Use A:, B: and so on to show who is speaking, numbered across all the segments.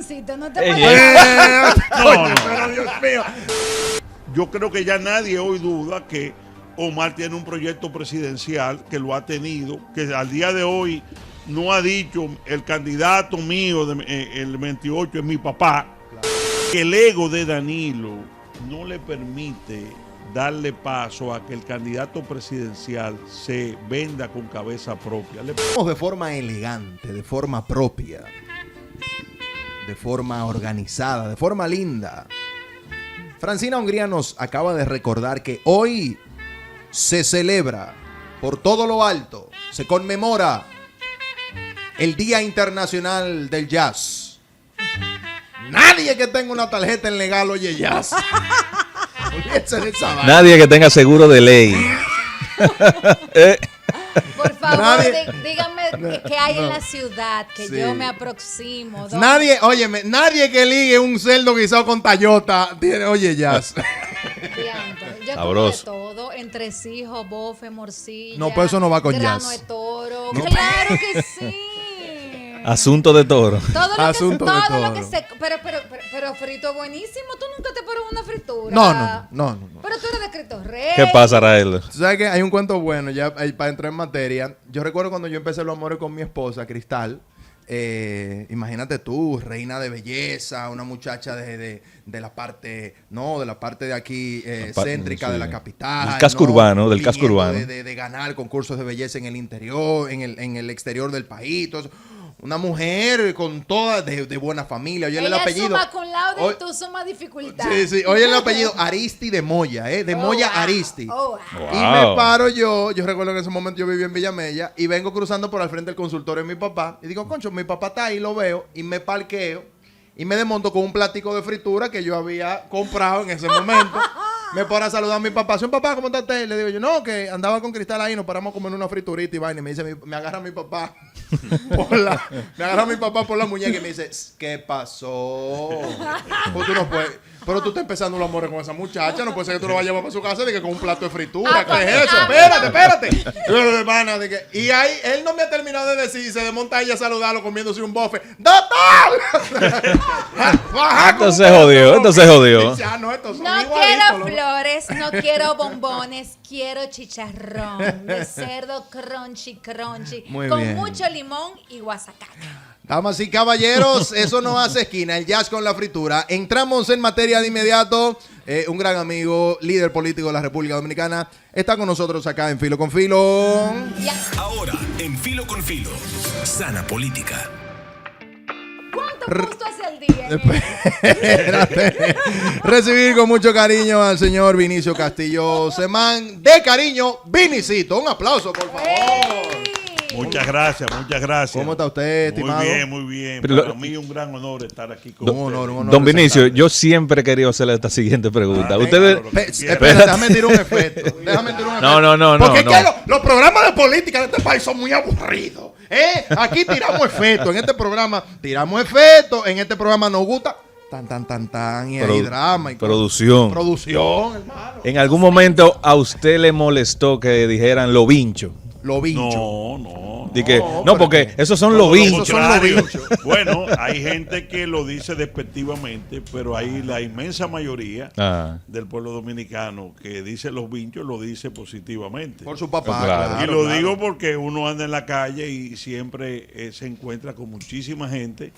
A: limoncito, ¿no te
B: Ey,
A: parece?
C: No, pero Dios mío. Yo creo que ya nadie hoy duda que Omar tiene un proyecto presidencial, que lo ha tenido, que al día de hoy no ha dicho el candidato mío, el 28 es mi papá. Que el ego de Danilo no le permite darle paso a que el candidato presidencial se venda con cabeza propia.
D: De forma elegante, de forma propia, de forma organizada, de forma linda. Francina Hungría nos acaba de recordar que hoy se celebra por todo lo alto, se conmemora el Día Internacional del Jazz. Nadie que tenga una tarjeta en legal oye jazz.
B: Nadie que tenga seguro de ley.
A: Por favor,
D: Nadie-
A: díganme qué hay en la ciudad, que
D: Sí.
A: yo me aproximo.
D: Nadie, óyeme, nadie que ligue un cerdo guisado con tallota tiene, oye jazz.
A: Yo como de
B: Sabroso.
A: todo, entresijos, bofe, morcilla.
D: No, pero eso no va con
A: grano
D: jazz.
A: de toro. Claro que sí.
B: Asunto de toro.
A: Todo lo
D: Asunto
A: que,
D: de
A: todo lo
D: toro.
A: que se... Pero frito buenísimo. Tú nunca te pones una fritura.
D: No.
A: Pero tú eres de Cristo Rey.
B: ¿Qué pasa, Rael?
D: Tú sabes que hay un cuento bueno, ya para entrar en materia. Yo recuerdo cuando yo empecé los amores con mi esposa, Cristal. Imagínate tú, reina de belleza, una muchacha de la parte, no, de la parte de aquí céntrica
B: sí.
D: de la capital.
B: Del casco urbano, del casco
D: viniendo
B: urbano.
D: De ganar concursos de belleza en el interior, en el exterior del país. Todo eso. Una mujer con toda de buena familia. Oye el
A: Ella
D: apellido.
A: suma con laude
D: Oye-
A: y tú sumas dificultad.
D: Sí. Oye el apellido Aristi de Moya, de Moya
A: wow.
D: Aristi.
A: Oh, wow.
D: Y me paro yo recuerdo que en ese momento yo vivía en Villamella y vengo cruzando por al frente del consultorio de mi papá y digo, concho, mi papá está ahí, lo veo y me parqueo y me desmonto con un platico de fritura que yo había comprado en ese momento. Me paro a saludar a mi papá. Soy papá, ¿cómo está usted? Le digo yo, no, que andaba con Cristal ahí, nos paramos a comer una friturita y vaina. Y me dice, me agarra mi papá me agarra mi papá por la muñeca y me dice, ¿qué pasó? Pues tú no puedes. Pero tú estás empezando los amores con esa muchacha. No puede ser que tú lo vayas a llevar para su casa y que con un plato de fritura. ¿Qué es eso? Espérate. Hermana, y ahí él no me ha terminado de decir. Se desmonta ella a saludarlo comiéndose un bofe. ¡Doctor!
B: Entonces jodió.
D: No, estos son
A: No
D: igualitos,
A: quiero
D: los-
A: flores, no quiero bombones, quiero chicharrón de cerdo crunchy,
D: Muy
A: con
D: bien.
A: mucho limón y guasacaca.
D: Damas y caballeros, eso no hace esquina, el jazz con la fritura. Entramos en materia de inmediato. Un gran amigo, líder político de la República Dominicana, está con nosotros acá en Filo con Filo.
A: Ya.
E: Ahora, en Filo con Filo, Sana Política.
A: ¿Cuánto gusto hace el día?
D: Espérate. Recibir con mucho cariño al señor Vinicio Castillo Semán. De cariño, Vinicito. Un aplauso, por favor.
A: ¡Ey!
C: Muchas gracias.
D: ¿Cómo está usted, estimado?
C: Muy bien.
B: Pero
C: Para
B: lo-
C: mí es un gran honor estar aquí con
D: Un
C: ustedes.
D: honor, un honor.
B: Don Vinicio,
D: resaltable.
B: yo siempre he querido hacerle esta siguiente pregunta.
C: Ah,
B: Ustedes...
C: venga,
D: Espérate, déjame tirar un efecto.
B: No.
D: Porque es que los programas de política de este país son muy aburridos. Aquí tiramos efectos. En este programa tiramos efectos. En este programa nos gusta tan. Y hay drama. Y
B: Producción.
D: Producción, hermano.
B: En algún momento a usted le molestó que dijeran lo vincho.
D: Lo bicho.
C: No.
B: No, porque esos son los vinchos.
D: Esos son los bichos.
C: Bueno, hay gente que lo dice despectivamente, pero hay la inmensa mayoría
B: Ah.
C: del pueblo dominicano que dice los vinchos, lo dice positivamente.
D: Por su papá.
B: Claro.
C: Y lo digo porque uno anda en la calle y siempre se encuentra con muchísima gente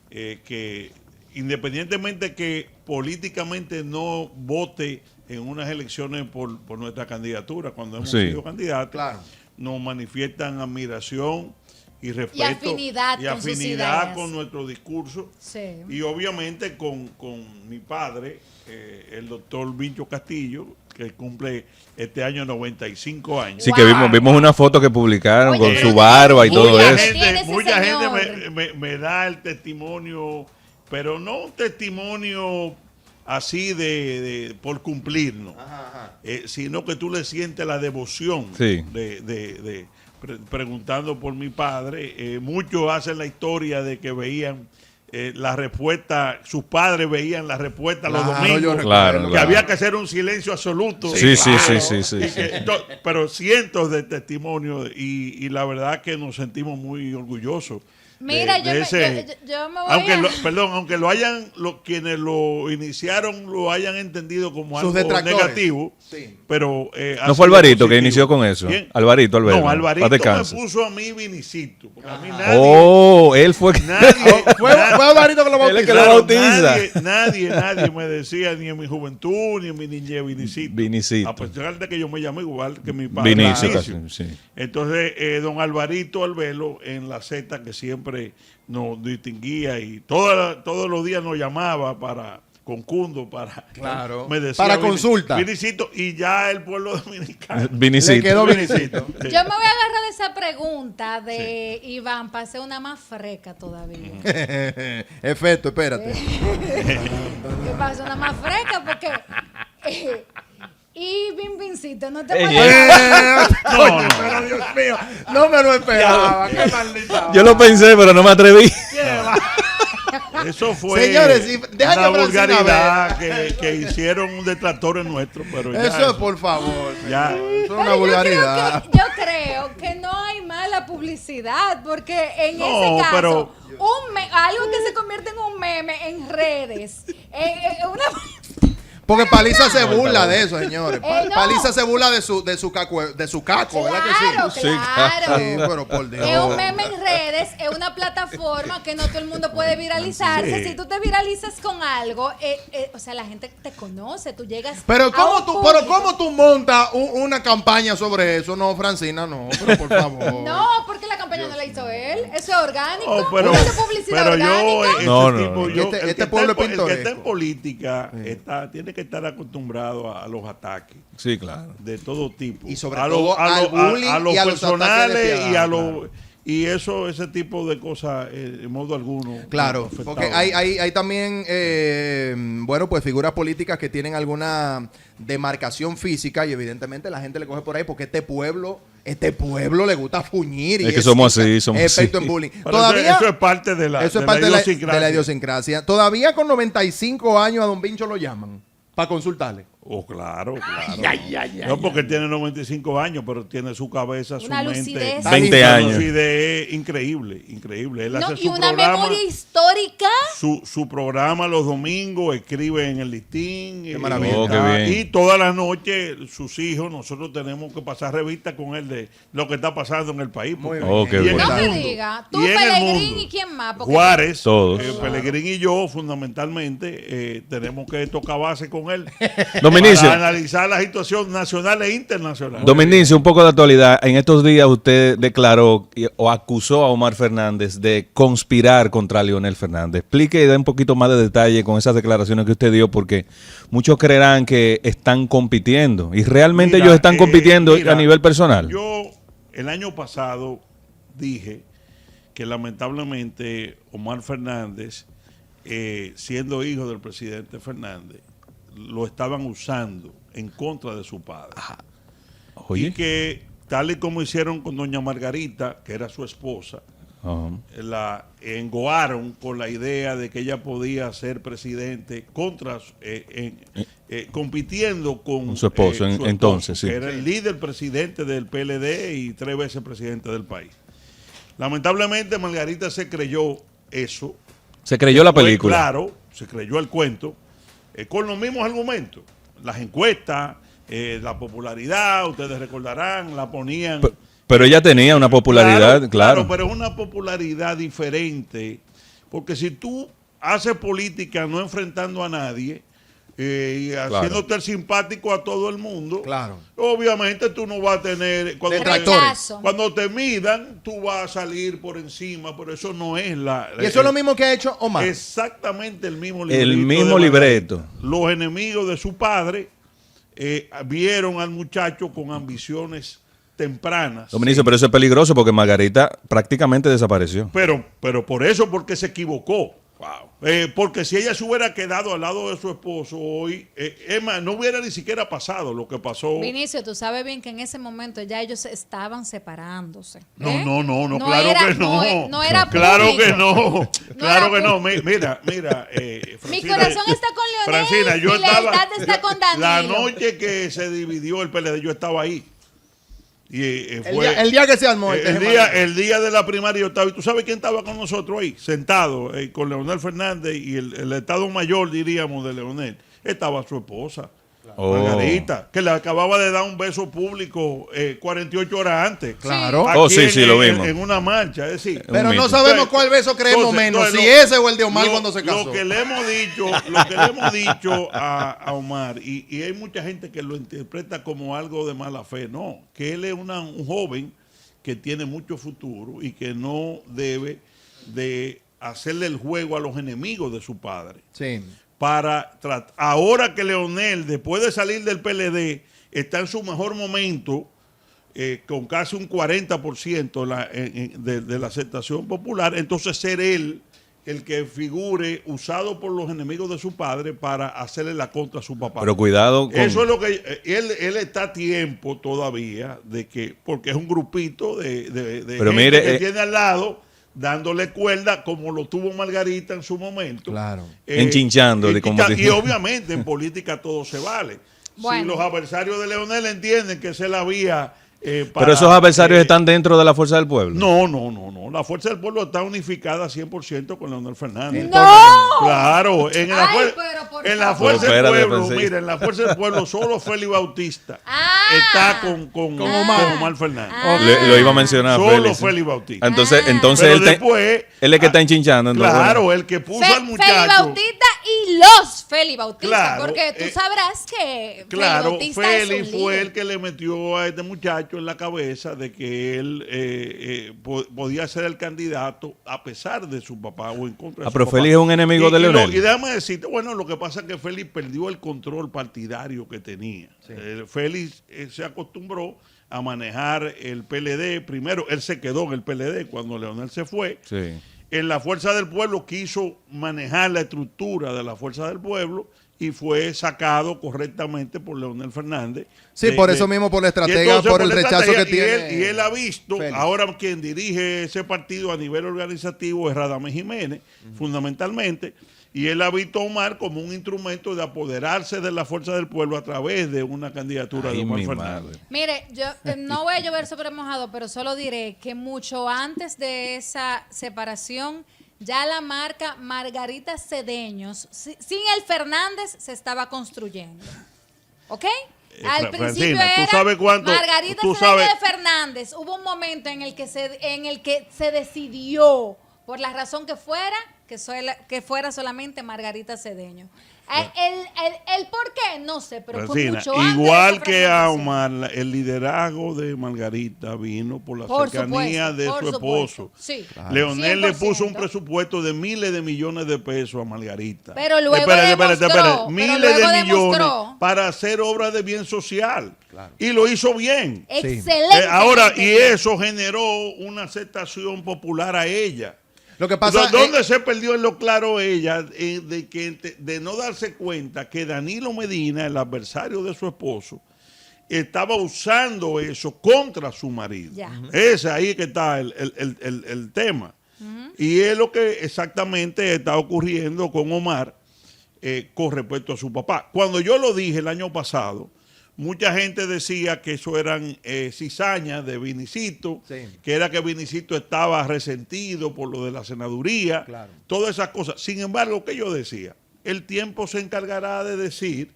C: que independientemente que políticamente no vote en unas elecciones por nuestra candidatura, cuando hemos
B: Sí.
C: sido candidatos,
D: Claro.
C: nos manifiestan admiración y respeto
A: afinidad con sus ideas.
C: con nuestro discurso
A: Sí.
C: y obviamente con mi padre, el doctor Vincho Castillo, que cumple este año 95 años.
B: Sí, que vimos una foto que publicaron
A: Oye,
B: con
A: pero
B: su barba y
A: mucha
B: todo
A: gente-
B: eso.
A: ¿Quién es ese
C: Mucha
A: señor?
C: gente me da el testimonio, pero no un testimonio así de por cumplir, ¿no? Sino que tú le sientes la devoción
B: Sí.
C: preguntando por mi padre. Muchos hacen la historia de que veían la respuesta, sus padres veían la respuesta los
D: Claro,
C: domingos,
D: yo recuerdo.
B: Claro,
C: que había que hacer un silencio absoluto.
B: Sí, sí,
C: claro.
B: sí, sí,
C: Y
B: sí.
C: que pero cientos de testimonios y la verdad que nos sentimos muy orgullosos.
A: Mira,
C: de
A: yo me voy
C: aunque lo hayan, quienes lo iniciaron lo hayan entendido como
D: Sus
C: algo
D: detractores.
C: negativo,
D: Sí.
C: pero ha
B: No fue
C: sido
B: Alvarito que
C: positivo.
B: inició con eso.
C: ¿Quién?
B: Alvarito.
C: No, Alvarito
B: Paz
C: me
B: descanse.
C: puso a mí Vinicito, porque a mí nadie,
B: Oh, él fue.
C: nadie,
D: Fue Alvarito que lo
B: Él es que
D: bautizó.
B: lo bautiza.
C: nadie me decía ni en mi juventud ni en mi niñez Vinicito.
B: Vinicito.
C: A pesar de que yo me llamo igual que mi padre.
B: Vinicio,
C: Vinicio.
B: casi, sí.
C: Entonces, don Alvarito Albelo en la Z, que siempre nos distinguía y todos los días nos llamaba concundo,
D: Claro.
C: me decía,
D: Para consulta.
C: Vinicito, y ya el pueblo dominicano.
B: Vinicito.
D: Le quedó Vinicito.
A: Yo me voy a agarrar de esa pregunta de Iván para hacer una más freca todavía.
D: Efecto, espérate.
A: ¿Qué pasa? Una más freca porque... y Vincito, no te
B: Ey,
A: puedes...
D: Coño, pero Dios mío, no me lo esperaba. Qué maldita.
B: Yo lo pensé, pero no me atreví.
C: Eso fue
D: Señores, deja
C: una
D: que Francina
C: vulgaridad que hicieron detractores nuestros, pero ya,
D: Eso es por favor.
C: ya.
D: Eso es
A: Pero
D: una vulgaridad.
A: yo creo que no hay mala publicidad, porque en
C: No,
A: ese caso,
C: pero-
A: algo que se convierte en un meme en redes,
D: Porque Paliza se burla de eso, señores.
A: No.
D: Paliza se burla de su caco, ¿verdad que sí?
A: claro.
D: Sí, pero por Dios.
A: Es un meme en redes, es una plataforma que no todo el mundo puede viralizarse.
C: Sí.
A: Si tú te viralizas con algo, o sea, la gente te conoce, tú llegas
D: Pero
A: a
D: ¿cómo
A: un
D: tú,
A: público.
D: pero cómo tú montas una campaña sobre eso? No, Francina, no, pero por favor.
A: No, porque la campaña no la hizo él. Eso es orgánico.
C: Oh, pero,
A: Eso es publicidad
C: pero yo,
A: orgánica.
C: ese
B: No, no,
C: tipo,
B: no.
C: yo-
D: Este
C: el que
D: pueblo
C: está
D: es
C: en- el que está en
D: pintoresco.
C: política tiene que estar acostumbrado a los ataques
B: Sí, claro.
C: de todo tipo.
D: Y sobre
C: a
D: todo al bullying
C: a los
D: y a los ataques
C: personales y a
D: despiadados,
C: los y ese tipo de cosas en modo alguno.
D: Claro,
C: afectado.
D: porque hay también, bueno, pues figuras políticas que tienen alguna demarcación física y evidentemente la gente le coge por ahí porque este pueblo le gusta fuñir.
B: Es que somos así, somos
D: efecto
B: así.
D: en bullying.
C: Pero
D: Todavía,
C: eso es parte de la,
D: eso es
C: de
D: parte
C: la
D: de la
C: idiosincrasia.
D: idiosincrasia. Todavía con 95 años a Don Vincho lo llaman para consultarle.
C: Oh, claro. No porque tiene 95 años, pero tiene su cabeza, su
A: Una
C: mente.
A: lucidez.
B: 20
C: Una
B: años.
C: lucidez increíble. Él
A: No,
C: hace
A: y
C: su
A: una
C: programa.
A: memoria histórica.
C: Su programa los domingos, escribe en el listín.
D: Qué maravilla.
B: Oh, qué bien.
C: Y todas las noches, sus hijos, nosotros tenemos que pasar revista con él de lo que está pasando en el país.
D: Muy
C: porque-
D: bien.
B: Oh, qué
C: y en
B: bien.
C: el
A: No me
C: mundo.
A: diga. Tú,
C: Y en el
A: Pellegrini
C: mundo.
A: y quién más. Porque
C: Juárez,
B: Todos.
C: Pellegrini y yo, fundamentalmente, tenemos que tocar base con él.
B: Dominicio.
C: Para analizar la situación nacional e internacional.
B: Dominicio, un poco de actualidad. En estos días usted declaró o acusó a Omar Fernández de conspirar contra Leonel Fernández. Explique y dé un poquito más de detalle con esas declaraciones que usted dio, porque muchos creerán que están compitiendo y realmente
C: Mira,
B: ellos están compitiendo
C: mira,
B: a nivel personal.
C: Yo el año pasado dije que lamentablemente Omar Fernández, siendo hijo del presidente Fernández, lo estaban usando en contra de su padre. Y
B: Oye.
C: que tal y como hicieron con doña Margarita, que era su esposa,
B: Ajá.
C: la engoaron con la idea de que ella podía ser presidente contra compitiendo con
B: su esposo, entonces, sí.
C: que era el líder presidente del PLD y 3 veces presidente del país. Lamentablemente Margarita se creyó eso.
B: Se creyó la
C: Fue
B: película.
C: Claro, se creyó el cuento con los mismos argumentos. Las encuestas, la popularidad, ustedes recordarán, la ponían.
B: Pero ella tenía una popularidad, claro.
C: Pero es una popularidad diferente, porque si tú haces política no enfrentando a nadie y haciéndote el simpático a todo el mundo,
D: Claro.
C: obviamente tú no vas a tener...
A: Rechazo.
C: Cuando te midan, tú vas a salir por encima, pero eso no es la...
D: Y eso es lo mismo que ha hecho Omar.
C: Exactamente el mismo
B: El mismo
C: de Margarita.
B: libreto.
C: Los enemigos de su padre vieron al muchacho con ambiciones tempranas.
B: Dominicio, pero eso es peligroso porque Margarita prácticamente desapareció.
C: Pero por eso, porque se equivocó. Wow. Porque si ella se hubiera quedado al lado de su esposo hoy, Emma, no hubiera ni siquiera pasado lo que pasó.
A: Vinicio, tú sabes bien que en ese momento ya ellos estaban separándose.
C: No,
A: ¿eh?
C: claro
A: era,
C: que no.
A: No era
C: claro
A: público.
C: que no. Claro que no.
A: público.
C: Mira.
A: Mi
C: Francina,
A: corazón está con Leonel
C: Francina, yo
A: y
C: estaba.
A: lealtad está con Danilo.
C: La noche que se dividió el PLD, yo estaba ahí. Y
D: El día que se armó
C: el día de la primaria yo estaba. ¿Y tú sabes quién estaba con nosotros ahí? Sentado con Leonel Fernández y el Estado Mayor, diríamos, de Leonel. Estaba su esposa, Margarita, que le acababa de dar un beso público 48 horas antes.
D: Claro.
C: Aquí
B: sí, lo vimos.
C: En una marcha, es decir.
D: Pero no
B: mito.
D: sabemos cuál beso creemos menos, si ese o el de Omar cuando se casó.
C: Lo que le hemos dicho a Omar, y hay mucha gente que lo interpreta como algo de mala fe, no, que él es un joven que tiene mucho futuro y que no debe de hacerle el juego a los enemigos de su padre.
D: Sí.
C: Ahora que Leonel, después de salir del PLD, está en su mejor momento, con casi un 40% de la aceptación popular, entonces ser él el que figure usado por los enemigos de su padre para hacerle la contra a su papá.
B: Pero cuidado con...
C: Eso es lo que él está a tiempo todavía de que, porque es un grupito de
B: Pero
C: gente
B: mire,
C: que tiene al lado dándole cuerda como lo tuvo Margarita en su momento.
D: Claro.
B: Enchinchándole, como
C: y
B: dice.
C: obviamente en política todo se vale.
A: Bueno.
C: Si los adversarios de Leonel entienden que se la vía
B: Pero esos adversarios están dentro de la fuerza del pueblo.
C: No. La fuerza del pueblo está unificada 100% con Leonel Fernández.
A: ¡No!
C: Claro. En la,
A: Ay, pero por
C: en la
A: favor.
C: fuerza del
B: Espérate,
C: pueblo,
B: pensé.
C: mira, en la fuerza del pueblo solo Félix Bautista está con Omar Fernández.
B: Lo iba a mencionar.
C: Solo
B: Félix.
C: Félix Bautista.
B: Entonces
C: Pero
B: él,
C: después,
B: él es que está enchinchando. entonces,
C: claro,
B: bueno.
C: el que puso al
A: Feli
C: muchacho.
A: Bautista y los Feli Bautista.
C: Claro,
A: porque tú sabrás que
C: Claro,
A: Feli Bautista es
C: Félix
A: un
C: fue
A: líder.
C: el que le metió a este muchacho en la cabeza de que él podía ser el candidato a pesar de su papá o en contra de su
B: Pero
C: papá.
B: Félix es un enemigo de Leonel.
C: Y déjame decirte, bueno, lo que pasa es que Félix perdió el control partidario que tenía. Félix se acostumbró a manejar el PLD. Primero, él se quedó en el PLD cuando Leonel se fue.
B: Sí.
C: En la Fuerza del Pueblo quiso manejar la estructura de la Fuerza del Pueblo y fue sacado correctamente por Leonel Fernández.
D: Sí, por eso mismo, por la estratega,
C: entonces,
D: por el
C: la
D: rechazo que
C: estrategia,
D: tiene.
C: y él ha visto,
D: Félix.
C: ahora quien dirige ese partido a nivel organizativo es Radamés Jiménez, fundamentalmente, y él ha visto a Omar como un instrumento de apoderarse de la Fuerza del Pueblo a través de una candidatura de
B: Ay,
C: Omar
B: mi
C: Fernández.
B: madre.
A: Mire, yo no voy a llover sobre mojado, pero solo diré que mucho antes de esa separación, ya la marca Margarita Cedeños, sin el Fernández, se estaba construyendo. ¿Ok? Al principio
C: Francina, ¿tú
A: era
C: sabes cuánto?
A: Margarita
C: tú
A: Cedeños
C: sabes-
A: de Fernández. Hubo un momento en el que se decidió, por la razón que fuera, que fuera solamente Margarita Cedeño. El por qué, no sé, pero
C: Francina,
A: fue mucho antes de
C: igual
A: esa
C: que a
A: fragmentación.
C: Omar, el liderazgo de Margarita vino por la
A: Por
C: cercanía
A: supuesto,
C: de
A: por
C: su esposo.
A: supuesto, sí.
C: Leonel le
A: 100%.
C: puso un presupuesto de miles de millones de pesos a Margarita.
A: Pero luego demostró, pero
C: miles
A: luego
C: de millones
A: demostró.
C: para hacer obras de bien social. Y lo hizo bien.
A: Excelente.
C: Ahora, y eso generó una aceptación popular a ella.
D: Lo que pasa
C: Entonces, ¿dónde se perdió en lo claro ella de no darse cuenta que Danilo Medina, el adversario de su esposo, estaba usando eso contra su marido?
A: Ya.
C: Ese ahí que está el tema. Y es lo que exactamente está ocurriendo con Omar con respecto a su papá. Cuando yo lo dije el año pasado, mucha gente decía que eso eran cizañas de Vinicito, que era que Vinicito estaba resentido por lo de la senaduría, todas esas cosas. Sin embargo, ¿qué yo decía? El tiempo se encargará de decir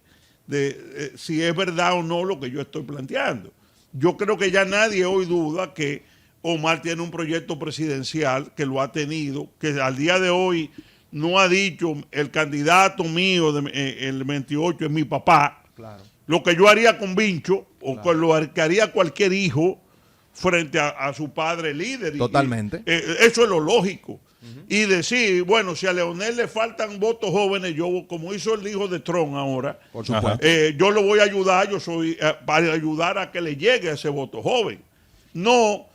C: si es verdad o no lo que yo estoy planteando. Yo creo que ya nadie hoy duda que Omar tiene un proyecto presidencial, que lo ha tenido, que al día de hoy no ha dicho el candidato mío el 28 es mi papá. Lo que yo haría con Vincho, o con lo que haría cualquier hijo frente a su padre líder.
D: Totalmente.
C: Eso es lo lógico. Y decir, bueno, si a Leonel le faltan votos jóvenes, yo, como hizo el hijo de Trump ahora,
D: Por supuesto.
C: yo lo voy a ayudar, yo soy para ayudar a que le llegue ese voto joven. No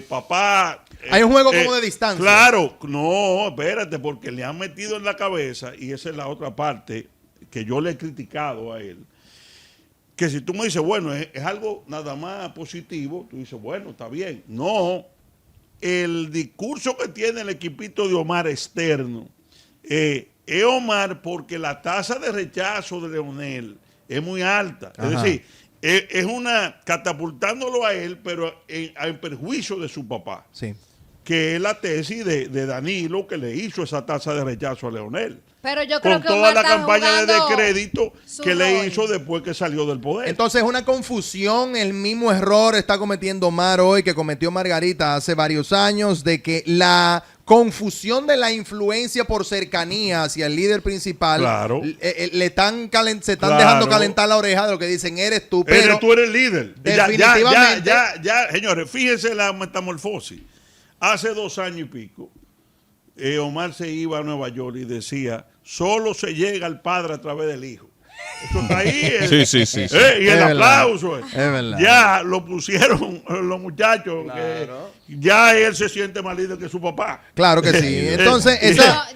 C: papá...
D: Hay un juego como de distancia.
C: Claro, no, espérate, porque le han metido en la cabeza, y esa es la otra parte que yo le he criticado a él, que si tú me dices, bueno, es algo nada más positivo, tú dices, bueno, está bien. No, el discurso que tiene el equipito de Omar externo, es Omar porque la tasa de rechazo de Leonel es muy alta.
D: Ajá.
C: Es decir, es una catapultándolo a él, pero en perjuicio de su papá.
D: Sí.
C: Que es la tesis de Danilo que le hizo esa tasa de rechazo a Leonel.
A: Pero yo creo
C: Con
A: que
C: toda
A: Omar
C: la
A: está
C: campaña de
A: jugando
C: descrédito
A: su
C: que le
A: rol.
C: hizo después que salió del poder.
D: Entonces, una confusión, el mismo error está cometiendo Omar hoy que cometió Margarita hace varios años, de que la confusión de la influencia por cercanía hacia el líder principal,
C: Claro.
D: se están
C: Claro.
D: dejando calentar la oreja de lo que dicen, eres tú, pero
C: Tú eres el líder.
D: definitivamente-
C: Ya, señores, fíjense la metamorfosis. Hace 2 años y pico, Omar se iba a Nueva York y decía, solo se llega al padre a través del hijo. Eso está ahí.
B: Sí.
C: Y el
D: Es verdad,
C: aplauso.
D: es verdad.
C: Ya lo pusieron los muchachos.
D: Claro.
C: Que ya él se siente más líder que su papá.
D: claro que sí. Entonces,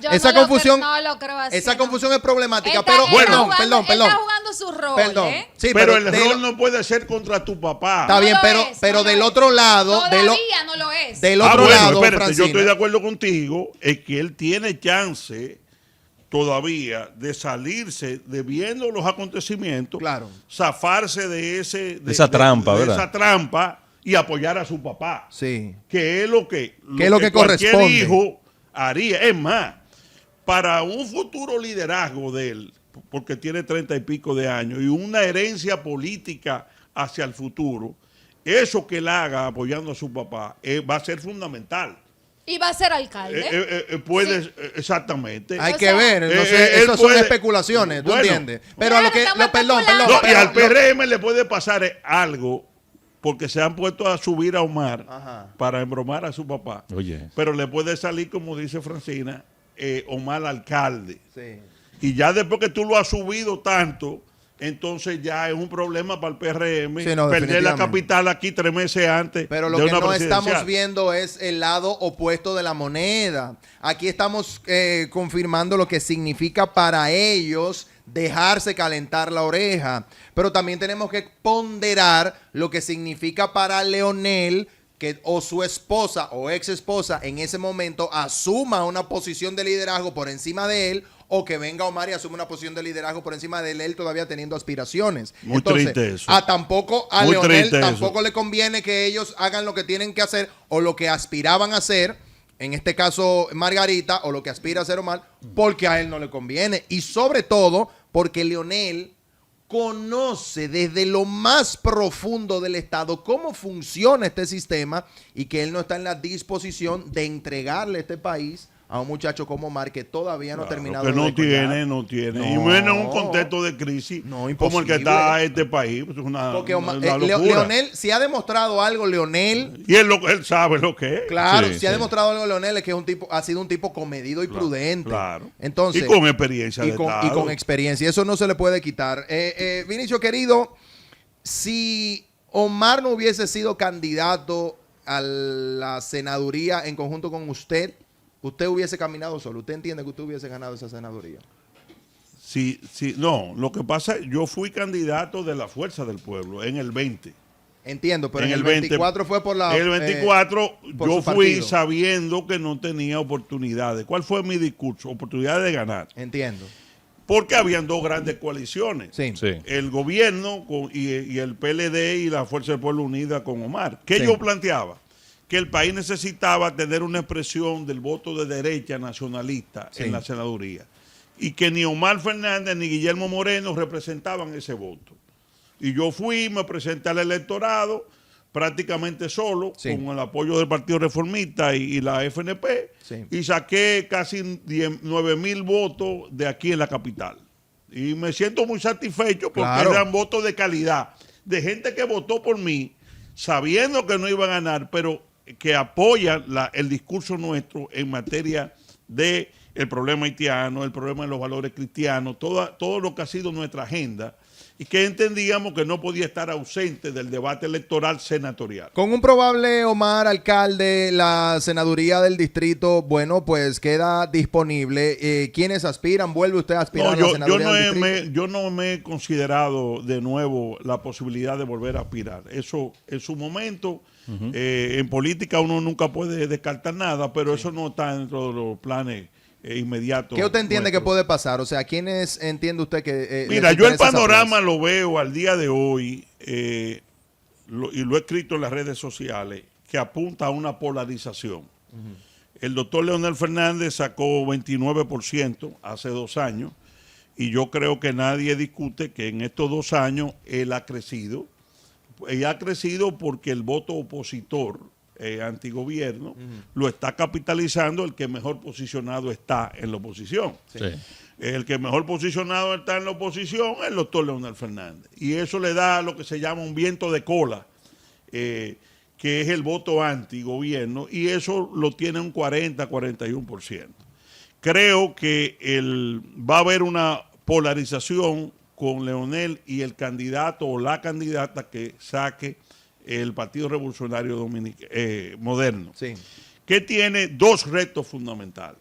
A: Yo
D: esa
A: no lo
D: confusión,
A: no lo creo así,
D: esa
A: no.
D: confusión es problemática,
A: Él
D: pero
A: está- él está
C: bueno,
A: jugando-
D: perdón.
A: Él está jugando su rol,
D: Perdón.
A: ¿eh?
D: Sí,
C: pero el
D: de
C: rol
D: lo-
C: no puede ser contra tu papá.
D: Está
A: No
D: bien,
A: lo
D: pero
A: no
D: del
A: lo
D: otro
A: es.
D: lado,
A: Todavía no lo es.
D: del otro
C: bueno,
D: lado,
C: espérate,
D: Francina,
C: yo estoy de acuerdo contigo, es que él tiene chance todavía de salirse, de viendo los acontecimientos,
D: Claro.
C: zafarse de
B: Esa trampa, ¿verdad?
C: esa trampa y apoyar a su papá.
D: Sí.
C: Que es lo que,
D: Que es lo que
C: cualquier
D: corresponde.
C: hijo haría. Es más, para un futuro liderazgo de él, porque tiene 30 y pico de años, y una herencia política hacia el futuro, eso que él haga apoyando a su papá va a ser fundamental.
A: Y va a ser alcalde.
C: Puede,
A: Sí.
C: exactamente.
D: Hay
A: O
D: que
A: sea,
D: ver, entonces
C: él
D: eso son
C: puede-
D: especulaciones, ¿tú
C: Bueno.
D: entiendes? Pero a
A: Claro,
D: lo que,
A: estamos
D: perdón,
A: especulando.
C: No, y al
D: pero-
C: PRM le puede pasar algo porque se han puesto a subir a Omar
D: Ajá.
C: para embromar a su papá.
B: Oye.
C: Pero le puede salir, como dice Francina, Omar alcalde.
D: Sí.
C: Y ya después que tú lo has subido tanto, entonces ya es un problema para el PRM
D: Sí, no,
C: perder la
D: definitivamente.
C: capital aquí 3 meses antes
D: Pero
C: de
D: lo que
C: una
D: no
C: presidencial.
D: estamos viendo es el lado opuesto de la moneda. Aquí estamos confirmando lo que significa para ellos dejarse calentar la oreja. Pero también tenemos que ponderar lo que significa para Leonel que o su esposa o ex esposa en ese momento asuma una posición de liderazgo por encima de él, o que venga Omar y asuma una posición de liderazgo por encima de él todavía teniendo aspiraciones.
C: Muy triste eso.
D: Tampoco a
C: Muy
D: Leonel
C: triste eso.
D: tampoco le conviene que ellos hagan lo que tienen que hacer o lo que aspiraban a hacer, en este caso Margarita, o lo que aspira a hacer Omar, porque a él no le conviene. Y sobre todo porque Leonel conoce desde lo más profundo del Estado cómo funciona este sistema y que él no está en la disposición de entregarle este país a un muchacho como Omar que todavía no ha
C: Claro,
D: terminado
C: que
D: de
C: no
D: descollar.
C: tiene.
D: No.
C: Y menos en un contexto de crisis
D: No,
C: como el
D: imposible.
C: que está este país. Pues es una,
D: Porque
C: una
D: Omar-
C: locura.
D: Leonel, si ha demostrado algo, Leonel,
C: Y él sabe lo que es.
D: claro,
B: Sí,
D: si ha
B: sí.
D: demostrado algo Leonel es que es un tipo, ha sido un tipo comedido y prudente.
C: Claro.
D: Entonces,
C: y con experiencia
D: y
C: de
D: con, y
C: Estado.
D: con experiencia. Eso no se le puede quitar. Vinicio, querido, si Omar no hubiese sido candidato a la senaduría en conjunto con usted hubiese caminado solo. ¿Usted entiende que usted hubiese ganado esa senaduría?
C: Sí, no, lo que pasa, yo fui candidato de la Fuerza del Pueblo en el 20.
D: Entiendo, pero en el
C: 20,
D: 24 fue por la...
C: En el 24
D: por
C: yo
D: su
C: fui
D: partido.
C: sabiendo que no tenía oportunidades. ¿Cuál fue mi discurso? Oportunidades de ganar.
D: Entiendo.
C: Porque habían 2 grandes coaliciones.
D: Sí.
B: Sí.
C: El gobierno y el PLD y la Fuerza del Pueblo Unida con Omar. ¿Qué
D: Sí.
C: yo planteaba? Que el país necesitaba tener una expresión del voto de derecha nacionalista
D: Sí.
C: en la senaduría. Y que ni Omar Fernández ni Guillermo Moreno representaban ese voto. Y yo fui, me presenté al electorado prácticamente solo,
D: Sí.
C: con el apoyo del Partido Reformista y la FNP,
D: Sí.
C: y saqué casi 9,000 votos de aquí en la capital. Y me siento muy satisfecho porque
D: Claro.
C: eran votos de calidad, de gente que votó por mí, sabiendo que no iba a ganar, pero que apoyan el discurso nuestro en materia de el problema haitiano, el problema de los valores cristianos, todo lo que ha sido nuestra agenda. y que entendíamos que no podía estar ausente del debate electoral senatorial.
D: Con un probable Omar alcalde, la senaduría del distrito, bueno, pues queda disponible. ¿Quiénes aspiran? ¿Vuelve usted a aspirar a la senaduría del distrito?
C: Yo no me he considerado de nuevo la posibilidad de volver a aspirar. Eso en su momento, en política uno nunca puede descartar nada, pero eso no está dentro de los planes inmediato.
D: ¿Qué usted entiende que puede pasar? O sea, ¿quiénes entiende usted que...
C: Mira, yo el panorama lo veo al día de hoy, y lo he escrito en las redes sociales, que apunta a una polarización. El doctor Leonel Fernández sacó 29% hace 2 años, y yo creo que nadie discute que en estos 2 años él ha crecido. Él ha crecido porque el voto opositor antigobierno, lo está capitalizando el que mejor posicionado está en la oposición.
B: Sí.
C: El que mejor posicionado está en la oposición es el doctor Leonel Fernández. Y eso le da lo que se llama un viento de cola, que es el voto antigobierno, y eso lo tiene un 40-41%. Creo que va a haber una polarización con Leonel y el candidato o la candidata que saque el Partido Revolucionario Moderno,
D: sí,
C: que tiene 2 retos fundamentales.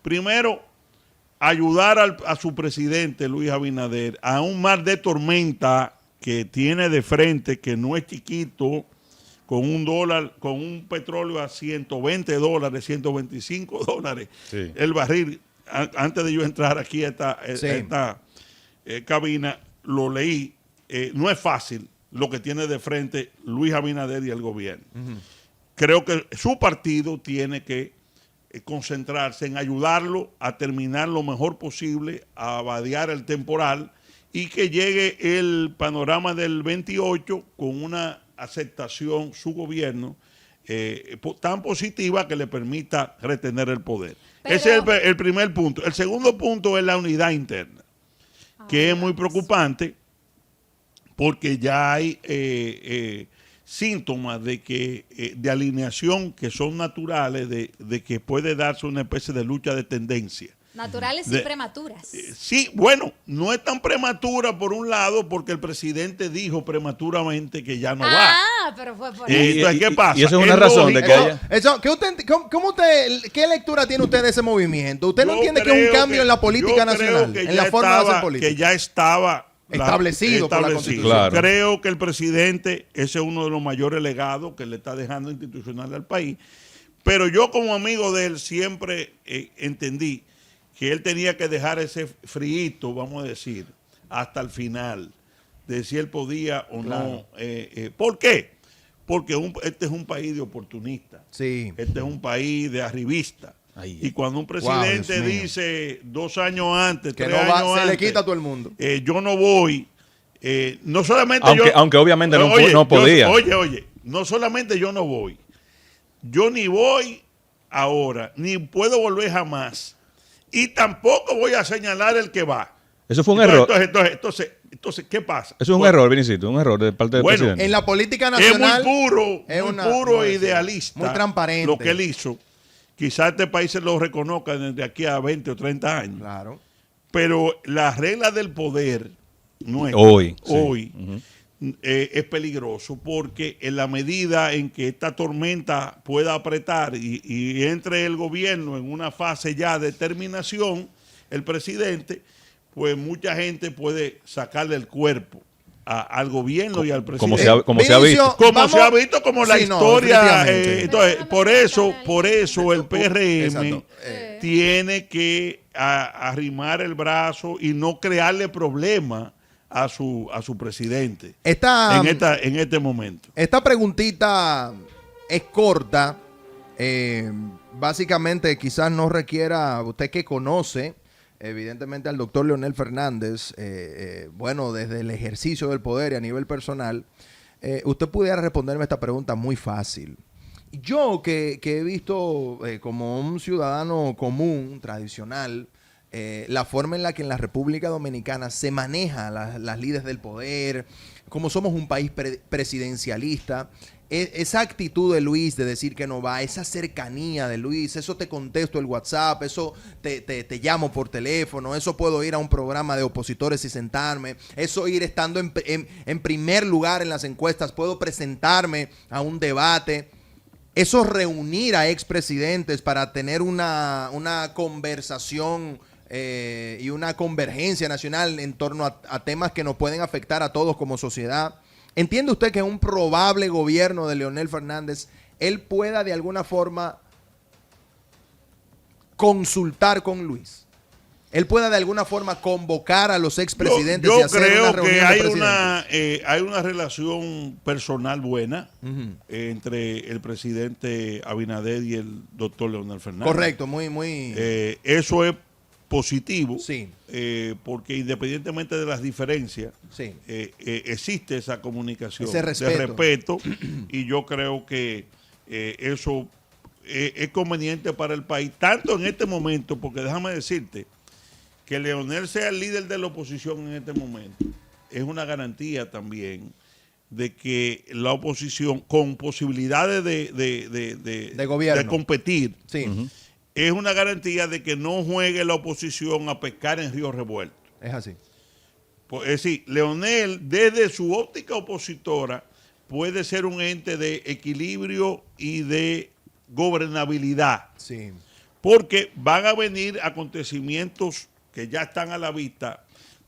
C: Primero, ayudar a su presidente, Luis Abinader, a un mar de tormenta que tiene de frente, que no es chiquito, con un petróleo a $120, $125
B: sí,
C: el barril. Antes de yo entrar aquí a esta cabina, lo leí. No es fácil lo que tiene de frente Luis Abinader y el gobierno. Creo que su partido tiene que concentrarse en ayudarlo a terminar lo mejor posible, a vadear el temporal y que llegue el panorama del 28 con una aceptación, su gobierno, tan positiva que le permita retener el poder. Ese es el primer punto. El segundo punto es la unidad interna, que es muy preocupante, porque ya hay síntomas de alineación que son naturales, de que puede darse una especie de lucha de tendencia.
A: Naturales y prematuras.
C: Sí, bueno, no es tan prematura por un lado, porque el presidente dijo prematuramente que ya no va.
A: Ah, pero fue por eso.
C: Entonces, ¿qué pasa?
B: Y eso es una razón de que haya...
D: ¿Qué lectura tiene usted de ese movimiento? ¿Usted no entiende que es un cambio en la política nacional, en la forma de hacer política?
C: Que ya estaba
D: establecido por la Constitución.
B: Claro.
C: Creo que el presidente, ese es uno de los mayores legados que le está dejando institucional al país. Pero yo como amigo de él siempre entendí que él tenía que dejar ese friito, vamos a decir, hasta el final, de si él podía o no. ¿Por qué? Porque este es un país de oportunistas.
D: Sí.
C: Este es un país de arribistas.
B: Ay,
C: Y cuando un presidente
D: Dios mío,
C: dice 2 años antes,
D: que
C: 3
D: no va,
C: años
D: se
C: antes,
D: le quita a todo el mundo.
C: yo no voy, no solamente
B: Aunque obviamente no podía.
C: Oye, no solamente yo no voy, yo ni voy ahora, ni puedo volver jamás, y tampoco voy a señalar el que va.
B: Eso fue un error.
C: Entonces, ¿qué pasa?
B: Eso es un error, Vinicito, un error de parte del presidente.
D: En la política
C: Es
D: nacional
C: muy puro
D: es
C: idealista,
D: muy transparente
C: lo que él hizo. Quizás este país se lo reconozca desde aquí a 20 o 30 años.
D: Claro.
C: Pero la regla del poder nuestra,
B: Hoy,
C: es peligroso, porque en la medida en que esta tormenta pueda apretar y entre el gobierno en una fase ya de terminación, el presidente, pues mucha gente puede sacarle el cuerpo al gobierno y al presidente.
B: Como se ha visto.
C: Se ha visto, como la historia. Entonces, por eso el PRM tiene que arrimar el brazo y no crearle problemas a su presidente en este momento.
D: Esta preguntita es corta. Básicamente, quizás no requiera, usted que conoce evidentemente al doctor Leonel Fernández, bueno, desde el ejercicio del poder y a nivel personal, usted pudiera responderme esta pregunta muy fácil. Yo que he visto como un ciudadano común, tradicional, la forma en la que en la República Dominicana se maneja las lides del poder, como somos un país presidencialista, esa actitud de Luis de decir que no va, esa cercanía de Luis, eso te contesto el WhatsApp, eso te llamo por teléfono, eso puedo ir a un programa de opositores y sentarme, eso ir estando en primer lugar en las encuestas, puedo presentarme a un debate. Eso reunir a expresidentes para tener una conversación y una convergencia nacional en torno a temas que nos pueden afectar a todos como sociedad. ¿Entiende usted que en un probable gobierno de Leonel Fernández, él pueda de alguna forma consultar con Luis? Él pueda de alguna forma convocar a los expresidentes y hacer una reunión
C: que
D: de presidentes.
C: hay una relación personal buena entre el presidente Abinader y el doctor Leonel Fernández.
D: Correcto, muy.
C: Eso es positivo,
D: Sí.
C: porque independientemente de las diferencias,
D: Sí.
C: existe esa comunicación
D: Ese respeto.
C: de respeto, y yo creo que eso es conveniente para el país, tanto en este momento, porque déjame decirte, que Leonel sea el líder de la oposición en este momento es una garantía también de que la oposición con posibilidades de
D: gobierno,
C: de competir,
D: Sí.
C: es una garantía de que no juegue la oposición a pescar en río revuelto.
D: Es así.
C: Es decir, Leonel desde su óptica opositora puede ser un ente de equilibrio y de gobernabilidad.
D: Sí.
C: Porque van a venir acontecimientos que ya están a la vista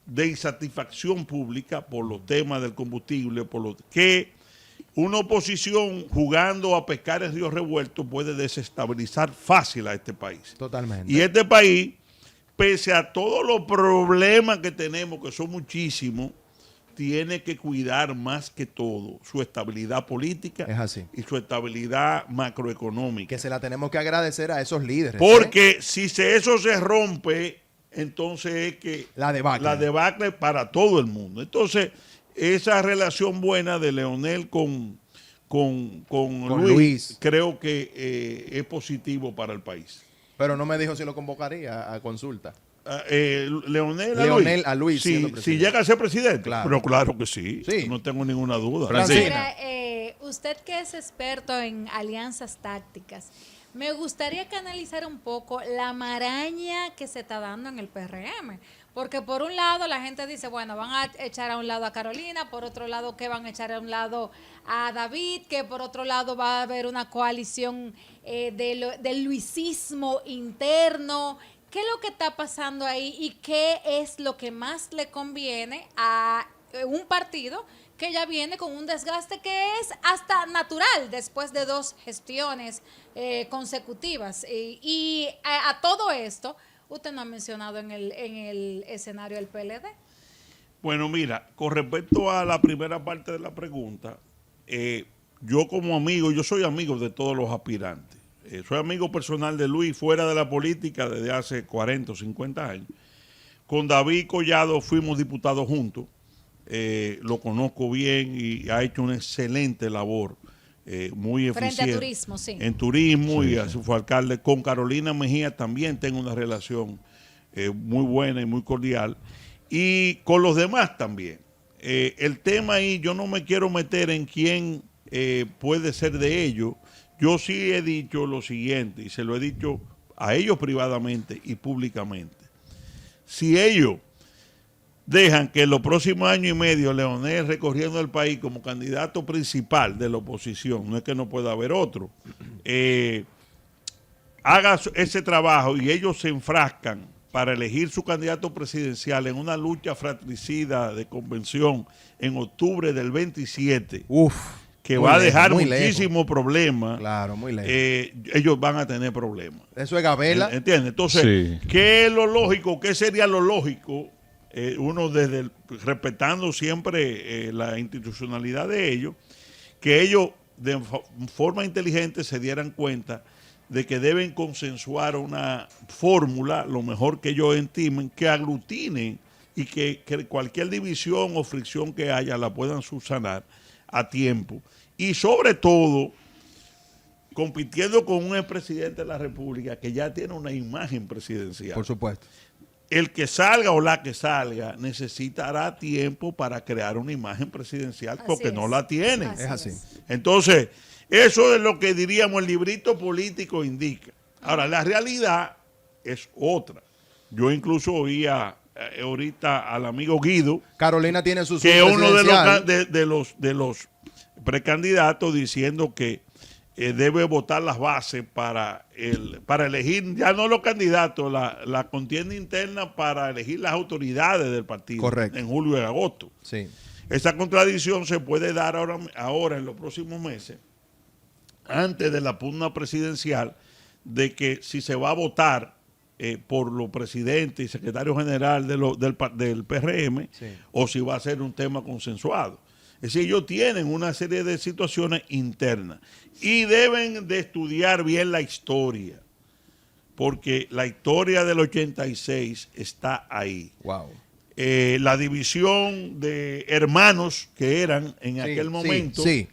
C: de insatisfacción pública por los temas del combustible, por lo que una oposición jugando a pescar en río revuelto puede desestabilizar fácil a este país.
D: Totalmente.
C: Y este país, pese a todos los problemas que tenemos, que son muchísimos, tiene que cuidar más que todo su estabilidad política
D: Es así.
C: y su estabilidad macroeconómica.
D: Que se la tenemos que agradecer a esos líderes.
C: Porque si eso se rompe, entonces es que
D: La debacle
C: para todo el mundo. Entonces, esa relación buena de Leonel con Luis, creo que es positivo para el país.
D: Pero no me dijo si lo convocaría a consulta.
C: Leonel a Luis. Si llega a ser presidente.
D: Claro.
C: Pero claro que sí.
D: Sí.
C: No tengo ninguna duda.
A: Mira, usted que es experto en alianzas tácticas, me gustaría que analizara un poco la maraña que se está dando en el PRM. Porque por un lado la gente dice, bueno, van a echar a un lado a Carolina, por otro lado que van a echar a un lado a David, que por otro lado va a haber una coalición del luisismo interno. ¿Qué es lo que está pasando ahí y qué es lo que más le conviene a un partido que ya viene con un desgaste que es hasta natural después de 2 gestiones consecutivas? Y a todo esto, usted no ha mencionado en el escenario del PLD.
C: Bueno, mira, con respecto a la primera parte de la pregunta, yo como amigo, yo soy amigo de todos los aspirantes. Soy amigo personal de Luis fuera de la política desde hace 40 o 50 años. Con David Collado fuimos diputados juntos. Lo conozco bien y ha hecho una excelente labor, muy eficiente.
A: Frente a turismo, sí.
C: En turismo, sí, y así fue alcalde. Con Carolina Mejía también tengo una relación muy buena y muy cordial. Y con los demás también. El tema ahí, yo no me quiero meter en quién puede ser de ellos. Yo sí he dicho lo siguiente, y se lo he dicho a ellos privadamente y públicamente. Si ellos dejan que en los próximos años y medio Leonel recorriendo el país como candidato principal de la oposición, no es que no pueda haber otro, haga ese trabajo y ellos se enfrascan para elegir su candidato presidencial en una lucha fratricida de convención en octubre del 27, que va a dejar muchísimos problemas.
D: Claro, muy lejos.
C: Ellos van a tener problemas.
D: Eso es Gabela.
C: ¿Entiendes? Entonces,
B: Sí.
C: ¿qué es lo lógico? ¿Qué sería lo lógico? Uno respetando siempre la institucionalidad de ellos, que ellos de forma inteligente se dieran cuenta de que deben consensuar una fórmula, lo mejor que ellos entimen, que aglutinen y que cualquier división o fricción que haya la puedan subsanar a tiempo. Y sobre todo, compitiendo con un expresidente de la República que ya tiene una imagen presidencial.
D: Por supuesto.
C: el que salga o la que salga necesitará tiempo para crear una imagen presidencial porque no la tienen.
D: Es así.
C: Entonces, eso es lo que diríamos el librito político indica. Ahora, la realidad es otra. Yo incluso oía ahorita al amigo Guido,
D: Carolina tiene su
C: que es uno
D: presidencial.
C: de los precandidatos diciendo que debe votar las bases para elegir, ya no los candidatos, la contienda interna para elegir las autoridades del partido.
D: Correcto.
C: En julio y agosto.
D: Sí.
C: Esa contradicción se puede dar ahora en los próximos meses, antes de la pugna presidencial, de que si se va a votar por los presidentes y secretario general del PRM,
D: Sí.
C: o si va a ser un tema consensuado. Es decir, ellos tienen una serie de situaciones internas y deben de estudiar bien la historia, porque la historia del 86 está ahí.
D: Wow.
C: La división de hermanos que eran en aquel momento
D: Sí.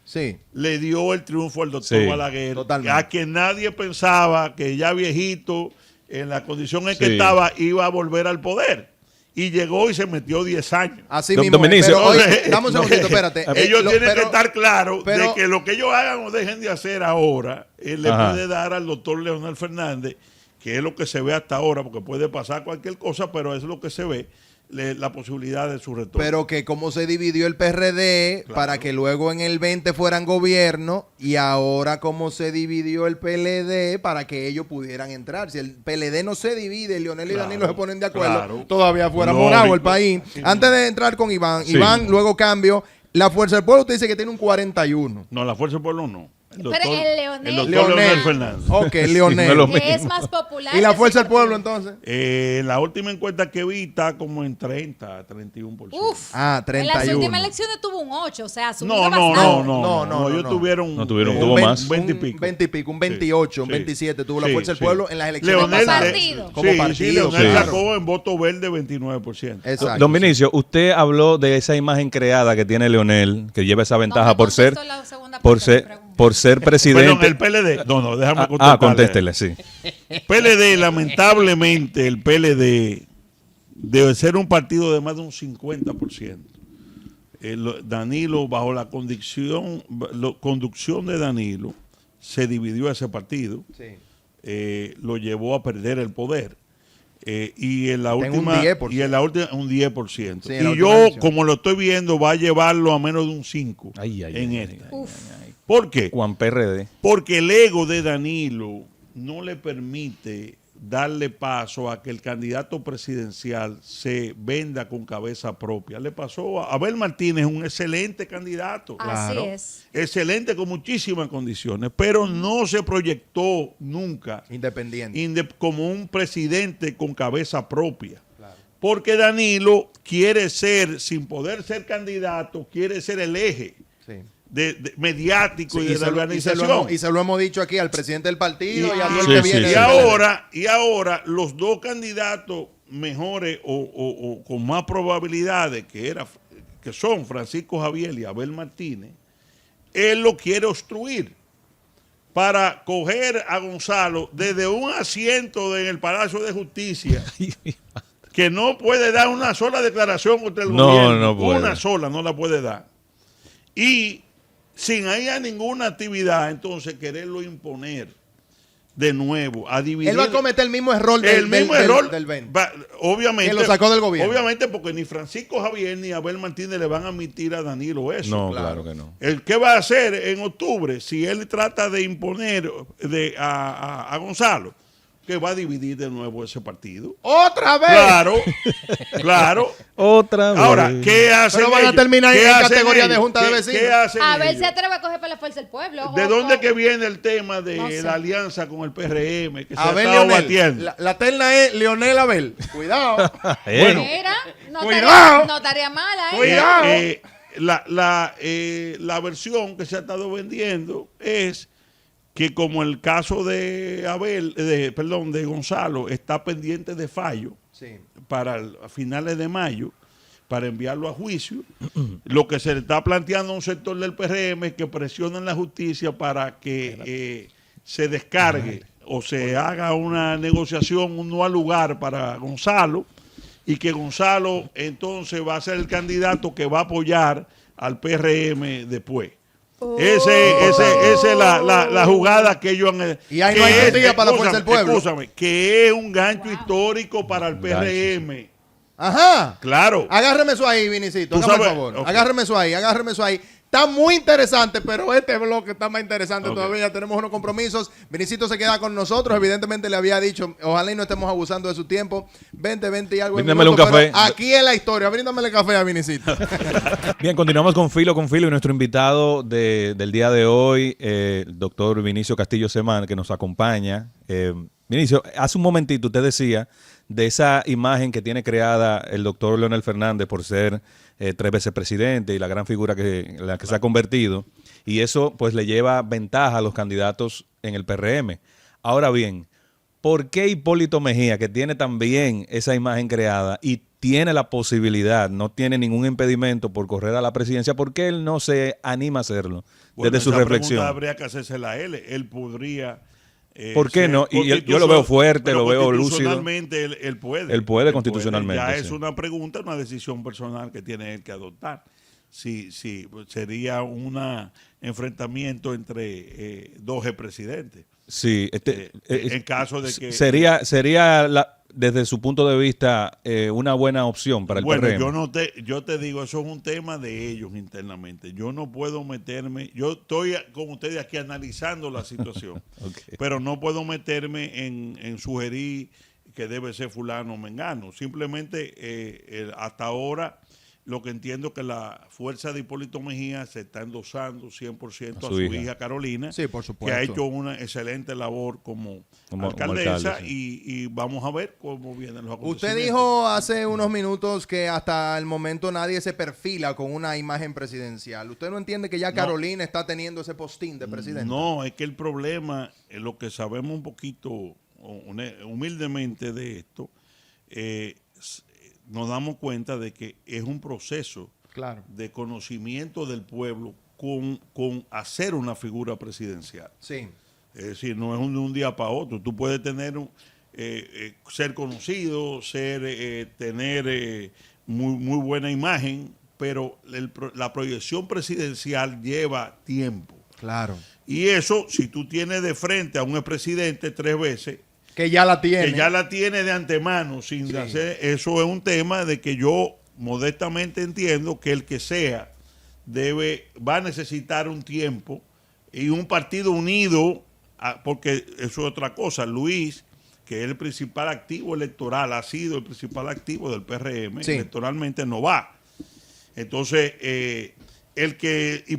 C: le dio el triunfo al doctor
B: Sí,
C: Balaguer,
D: totalmente.
C: a quien nadie pensaba que ya viejito, en la condición en que
B: Sí.
C: estaba, iba a volver al poder. Y llegó y se metió 10 años.
D: Así
B: Don
D: mismo.
B: Dominicio,
D: Pero hoy,
C: Entonces,
D: dame un segundito, espérate.
C: Ellos tienen que estar claros
D: pero-
C: de que lo que ellos hagan o dejen de hacer ahora, le
B: Ajá.
C: puede dar al doctor Leonel Fernández, que es lo que se ve hasta ahora, porque puede pasar cualquier cosa, pero es lo que se ve, la posibilidad de su retorno.
D: Pero que cómo se dividió el PRD
C: Claro.
D: para que luego en el 20 fueran gobierno y ahora cómo se dividió el PLD para que ellos pudieran entrar. Si el PLD no se divide, Leonel y
C: Claro,
D: Danilo se ponen de acuerdo,
C: claro.
D: todavía fuera
C: Lógico.
D: morado el país. Antes de entrar con Iván,
B: Sí.
D: Iván, luego cambio. La Fuerza del Pueblo usted dice que tiene un 41.
C: No, la Fuerza del Pueblo no.
A: Pero el Leonel.
C: el doctor Leonel Fernández.
D: Ok,
B: no es
D: Leonel.
B: lo
A: Que es
B: mismo.
A: más popular.
D: ¿Y la
A: ese
D: Fuerza del
A: partido.
D: Pueblo entonces?
C: La última encuesta que vi está como en 30, 31%.
A: Uf.
D: Ah,
A: En las
D: 31.
A: últimas elecciones tuvo un 8, o sea, subió
C: No,
A: bastante.
C: no, ellos tuvieron
B: No tuvieron,
C: un
B: tuvo más.
C: 20 y pico.
D: 20 y pico, un 28, un
C: Sí,
D: 27 tuvo la
C: sí,
D: Fuerza del
C: sí.
D: Pueblo en las elecciones
C: Leonel,
A: Como
D: pasadas.
A: partido.
D: Como
C: sí,
D: partido,
C: Leonel
B: claro.
C: sacó en voto verde 29%.
D: Exacto.
B: Don Vinicio, usted habló de esa imagen creada que tiene Leonel, que lleva esa ventaja
A: me
B: por ser,
A: contestó la segunda parte de mi pregunta.
B: por ser presidente.
C: Perdón, el PLD. No, déjame contestarle.
B: Contéstele, sí.
C: PLD, lamentablemente, el PLD debe ser un partido de más de un 50%. Danilo, bajo la conducción de Danilo, se dividió ese partido,
D: Sí.
C: lo llevó a perder el poder. Y en la
D: Tengo un
C: última
D: 10%.
C: y en la última un 10%.
D: Sí, en la
C: Y
D: última
C: yo,
D: elección.
C: como lo estoy viendo, va a llevarlo a menos de un 5
B: Ay, ay,
C: en
B: ay,
C: esta.
B: ay,
C: ¿Por qué?
B: Juan PRD.
C: Porque el ego de Danilo no le permite darle paso a que el candidato presidencial se venda con cabeza propia. Le pasó a Abel Martínez, un excelente candidato,
A: Así
D: Claro.
A: es.
C: excelente con muchísimas condiciones, pero no se proyectó nunca
D: Independiente.
C: como un presidente con cabeza propia. Porque Danilo quiere ser, sin poder ser candidato, quiere ser el eje
D: Sí.
C: mediático
D: Sí,
C: y de la organización.
D: y se lo hemos dicho aquí al presidente del partido y, a todo el
B: Sí,
D: que
B: sí,
D: viene.
B: sí.
C: Y ahora los dos candidatos mejores o con más probabilidades que son Francisco Javier y Abel Martínez, él lo quiere obstruir para coger a Gonzalo desde un asiento en el Palacio de Justicia que no puede dar una sola declaración contra el
B: No,
C: gobierno,
B: no puede.
C: una sola no la puede dar, y sin haya ninguna actividad, entonces quererlo imponer de nuevo, a dividir.
D: Él va a cometer el mismo error
C: el mismo error,
D: del 20.
C: obviamente.
D: Que lo sacó del gobierno.
C: Obviamente porque ni Francisco Javier ni Abel Martínez le van a admitir a Danilo eso.
B: No,
D: claro.
B: claro que no.
C: El que va a hacer en octubre, si él trata de imponer a Gonzalo, que va a dividir de nuevo ese partido.
D: ¡Otra vez!
C: Claro, claro.
B: Otra vez.
C: Ahora, ¿qué hacen
D: Pero van a
C: ellos?
D: terminar
C: ¿Qué
D: en
C: hacen
D: categoría de
C: ellos?
D: junta de
C: ¿Qué-
D: vecinos?
C: ¿Qué hacen
A: A ver
C: ellos?
A: si atreve a coger para la Fuerza del Pueblo.
C: ¿De
A: o-
C: dónde
A: o-
C: que viene el tema de
A: No sé.
C: la alianza con el PRM que se ha
D: Abel
C: estado
D: Leonel.
C: batiendo?
D: La terna es Leonel Abel. Cuidado.
B: Bueno,
A: Mira, no
D: Cuidado.
A: estaría mala, ¿eh?
D: Cuidado.
C: La versión que se ha estado vendiendo es que como el caso de de Gonzalo está pendiente de fallo
D: Sí.
C: a finales de mayo para enviarlo a juicio, lo que se le está planteando a un sector del PRM es que presionen la justicia para que se descargue o se haga una negociación, un no al lugar para Gonzalo, y que Gonzalo entonces va a ser el candidato que va a apoyar al PRM después. Esa es la jugada que ellos han...
D: Y ahí no hay mentira para la fuerza del pueblo.
C: Escúchame, que es un gancho histórico para el PRM.
D: Ajá.
C: Claro.
D: Agárreme eso ahí, Vinicito.
C: Tú
D: Hágame el
C: sabes,
D: favor.
C: ok.
D: Agárreme eso ahí. Está muy interesante, pero este bloque está más interesante todavía. Tenemos unos compromisos. Vinicito se queda con nosotros. Evidentemente le había dicho, ojalá y no estemos abusando de su tiempo. Vente y algo.
B: Bríndamele un café.
D: Aquí es la historia. Bríndamele café a Vinicito.
B: Bien, continuamos con Filo y nuestro invitado del día de hoy, el doctor Vinicio Castillo Semán, que nos acompaña. Vinicio, hace un momentito usted decía de esa imagen que tiene creada el doctor Leonel Fernández por ser 3 veces presidente y la gran figura en la que se ha convertido, y eso pues le lleva ventaja a los candidatos en el PRM. Ahora bien, ¿por qué Hipólito Mejía, que tiene también esa imagen creada y tiene la posibilidad, no tiene ningún impedimento por correr a la presidencia, por qué él no se anima a hacerlo desde su reflexión?
C: Pregunta habría que hacérsela a él. Él podría...
B: ¿Por qué no? Y yo lo veo fuerte, lo veo lúcido.
C: Constitucionalmente él puede.
B: Él puede constitucionalmente.
C: Ya
B: sí.
C: es una pregunta, una decisión personal que tiene él que adoptar. Sí, sería un enfrentamiento entre dos presidentes.
B: Sí,
C: en caso de que...
B: Sería desde su punto de vista una buena opción para el PRM.
C: Yo te digo, eso es un tema de ellos internamente. Yo no puedo meterme, yo estoy con ustedes aquí analizando la situación,
B: Okay.
C: pero no puedo meterme en sugerir que debe ser fulano o mengano. Simplemente hasta ahora lo que entiendo es que la fuerza de Hipólito Mejía se está endosando 100% a su hija Carolina,
D: Sí, por supuesto.
C: que ha hecho una excelente labor como alcaldesa,
B: alcalde,
C: y vamos a ver cómo vienen los acontecimientos.
D: Usted dijo hace unos minutos que hasta el momento nadie se perfila con una imagen presidencial. ¿Usted no entiende que ya Carolina está teniendo ese postín de presidente?
C: No, es que el problema, lo que sabemos un poquito humildemente de esto, nos damos cuenta de que es un proceso
D: Claro.
C: de conocimiento del pueblo con hacer una figura presidencial.
D: Sí.
C: Es decir, no es de un día para otro. Tú puedes tener ser conocido, tener muy buena imagen, pero la proyección presidencial lleva tiempo.
D: Claro.
C: Y eso, si tú tienes de frente a un expresidente 3 veces,
D: Que ya la tiene.
C: que ya la tiene de antemano, sin hacer, eso es un tema de que yo modestamente entiendo que el que sea va a necesitar un tiempo y un partido unido, porque eso es otra cosa. Luis, que es el principal activo electoral, ha sido el principal activo del PRM, electoralmente no va. Entonces,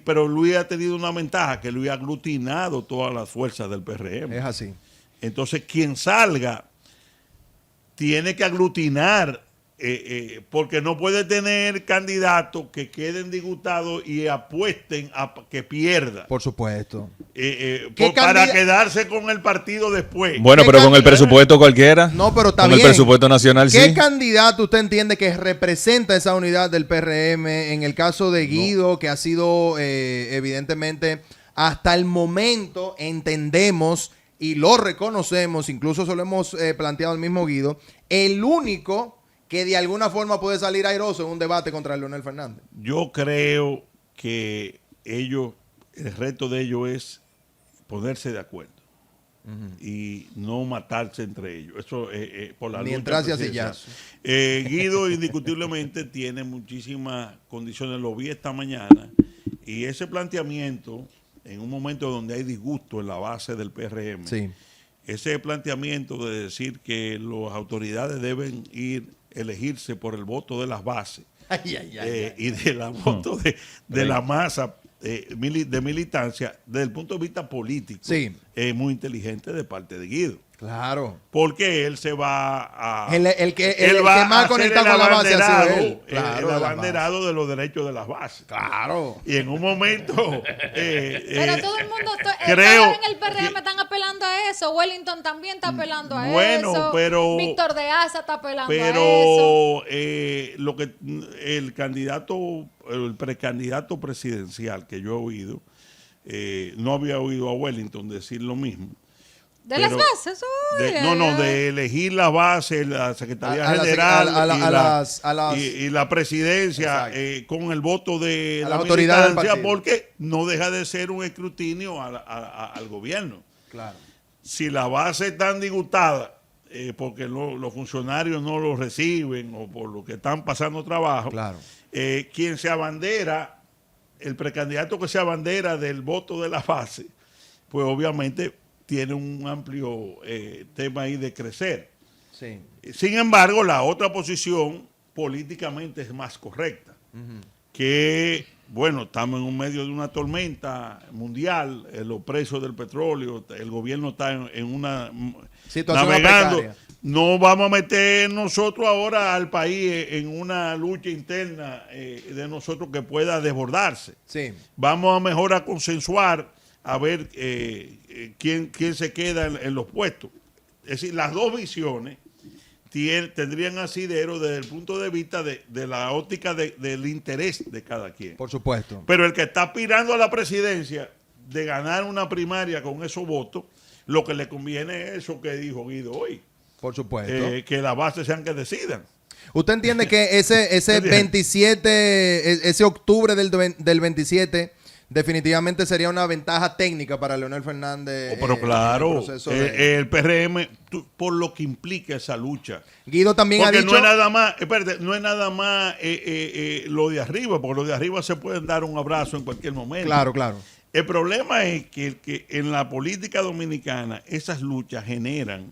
C: pero Luis ha tenido una ventaja, que Luis ha aglutinado todas las fuerzas del PRM.
D: Es así.
C: Entonces, quien salga tiene que aglutinar, porque no puede tener candidatos que queden disgustados y apuesten a que pierda.
D: Por supuesto.
C: Para quedarse con el partido después.
B: Bueno, pero con el presupuesto cualquiera.
D: No, pero está
B: con
D: bien.
B: el presupuesto nacional,
D: ¿Qué
B: sí.
D: candidato usted entiende que representa esa unidad del PRM? En el caso de Guido, que ha sido evidentemente hasta el momento, entendemos y lo reconocemos, incluso se lo hemos planteado al mismo Guido, el único que de alguna forma puede salir airoso en un debate contra Leonel Fernández.
C: Yo creo que el reto de ellos es ponerse de acuerdo y no matarse entre ellos. Eso por la
D: Ni
C: lucha
D: entrarse a
C: presidencial.
D: sillazos.
C: Guido indiscutiblemente tiene muchísimas condiciones, lo vi esta mañana, y ese planteamiento en un momento donde hay disgusto en la base del PRM, ese planteamiento de decir que las autoridades deben elegirse por el voto de las bases y de la voto de la masa de militancia, desde el punto de vista político, es muy inteligente de parte de Guido.
D: Claro.
C: Porque él se va a...
D: El que más conectado con la base ha sido él.
C: Claro, el abanderado de los derechos de las bases.
D: Claro.
C: Y en un momento...
A: pero todo el mundo
C: creo
A: en el PRM están apelando a eso. Wellington también está apelando a
C: bueno,
A: eso.
C: Pero...
A: Víctor de Asa está apelando a eso.
C: Pero lo que el precandidato presidencial que yo he oído, no había oído a Wellington decir lo mismo,
A: De las
C: Pero
A: bases, uy,
C: de elegir las bases, la Secretaría
D: A la-
C: General
D: a las-
C: y la presidencia con el voto de
D: A
C: la
D: las autoridades del
C: militancia,
D: partido.
C: porque no deja de ser un escrutinio al gobierno.
D: Claro.
C: Si las bases están disgustadas porque los funcionarios no los reciben o por lo que están pasando trabajo,
D: Claro.
C: quien se abandera, el precandidato que se abandera del voto de la base, pues obviamente tiene un amplio tema ahí de crecer.
D: Sí.
C: Sin embargo, la otra posición políticamente es más correcta, que, bueno, estamos en un medio de una tormenta mundial, los precios del petróleo, el gobierno está en una...
D: Situación
C: navegando.
D: precaria.
C: No vamos a meter nosotros ahora al país en una lucha interna de nosotros que pueda desbordarse.
D: Sí.
C: Vamos a mejor a consensuar a ver quién se queda en los puestos. Es decir, las dos visiones tendrían asidero desde el punto de vista de la óptica del interés de cada quien.
D: Por supuesto.
C: Pero el que está aspirando a la presidencia de ganar una primaria con esos votos, lo que le conviene es eso que dijo Guido hoy,
D: Por supuesto.
C: que las bases sean que decidan.
D: ¿Usted entiende que ese 27, ese octubre del 27, definitivamente sería una ventaja técnica para Leonel Fernández?
C: Pero claro,
D: en el proceso de-
C: el PRM, por lo que implica esa lucha.
D: Guido también
C: Porque
D: ha dicho...
C: no es nada más, espérate, no es nada más lo de arriba, porque lo de arriba se pueden dar un abrazo en cualquier momento.
D: Claro, claro.
C: El problema es que en la política dominicana esas luchas generan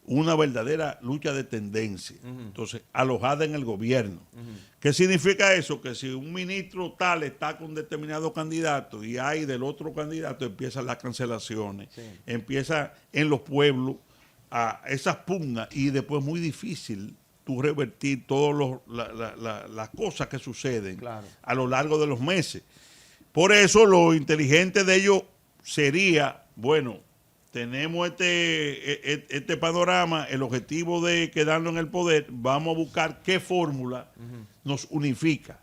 C: una verdadera lucha de tendencia. Entonces, alojada en el gobierno. ¿Qué significa eso? Que si un ministro tal está con determinado candidato y hay del otro candidato, empiezan las cancelaciones, empieza en los pueblos a esas pugnas y después es muy difícil tú revertir todas las cosas que suceden
D: Claro.
C: a lo largo de los meses. Por eso lo inteligente de ellos sería, bueno, tenemos este panorama, el objetivo de quedarnos en el poder, vamos a buscar qué fórmula nos unifica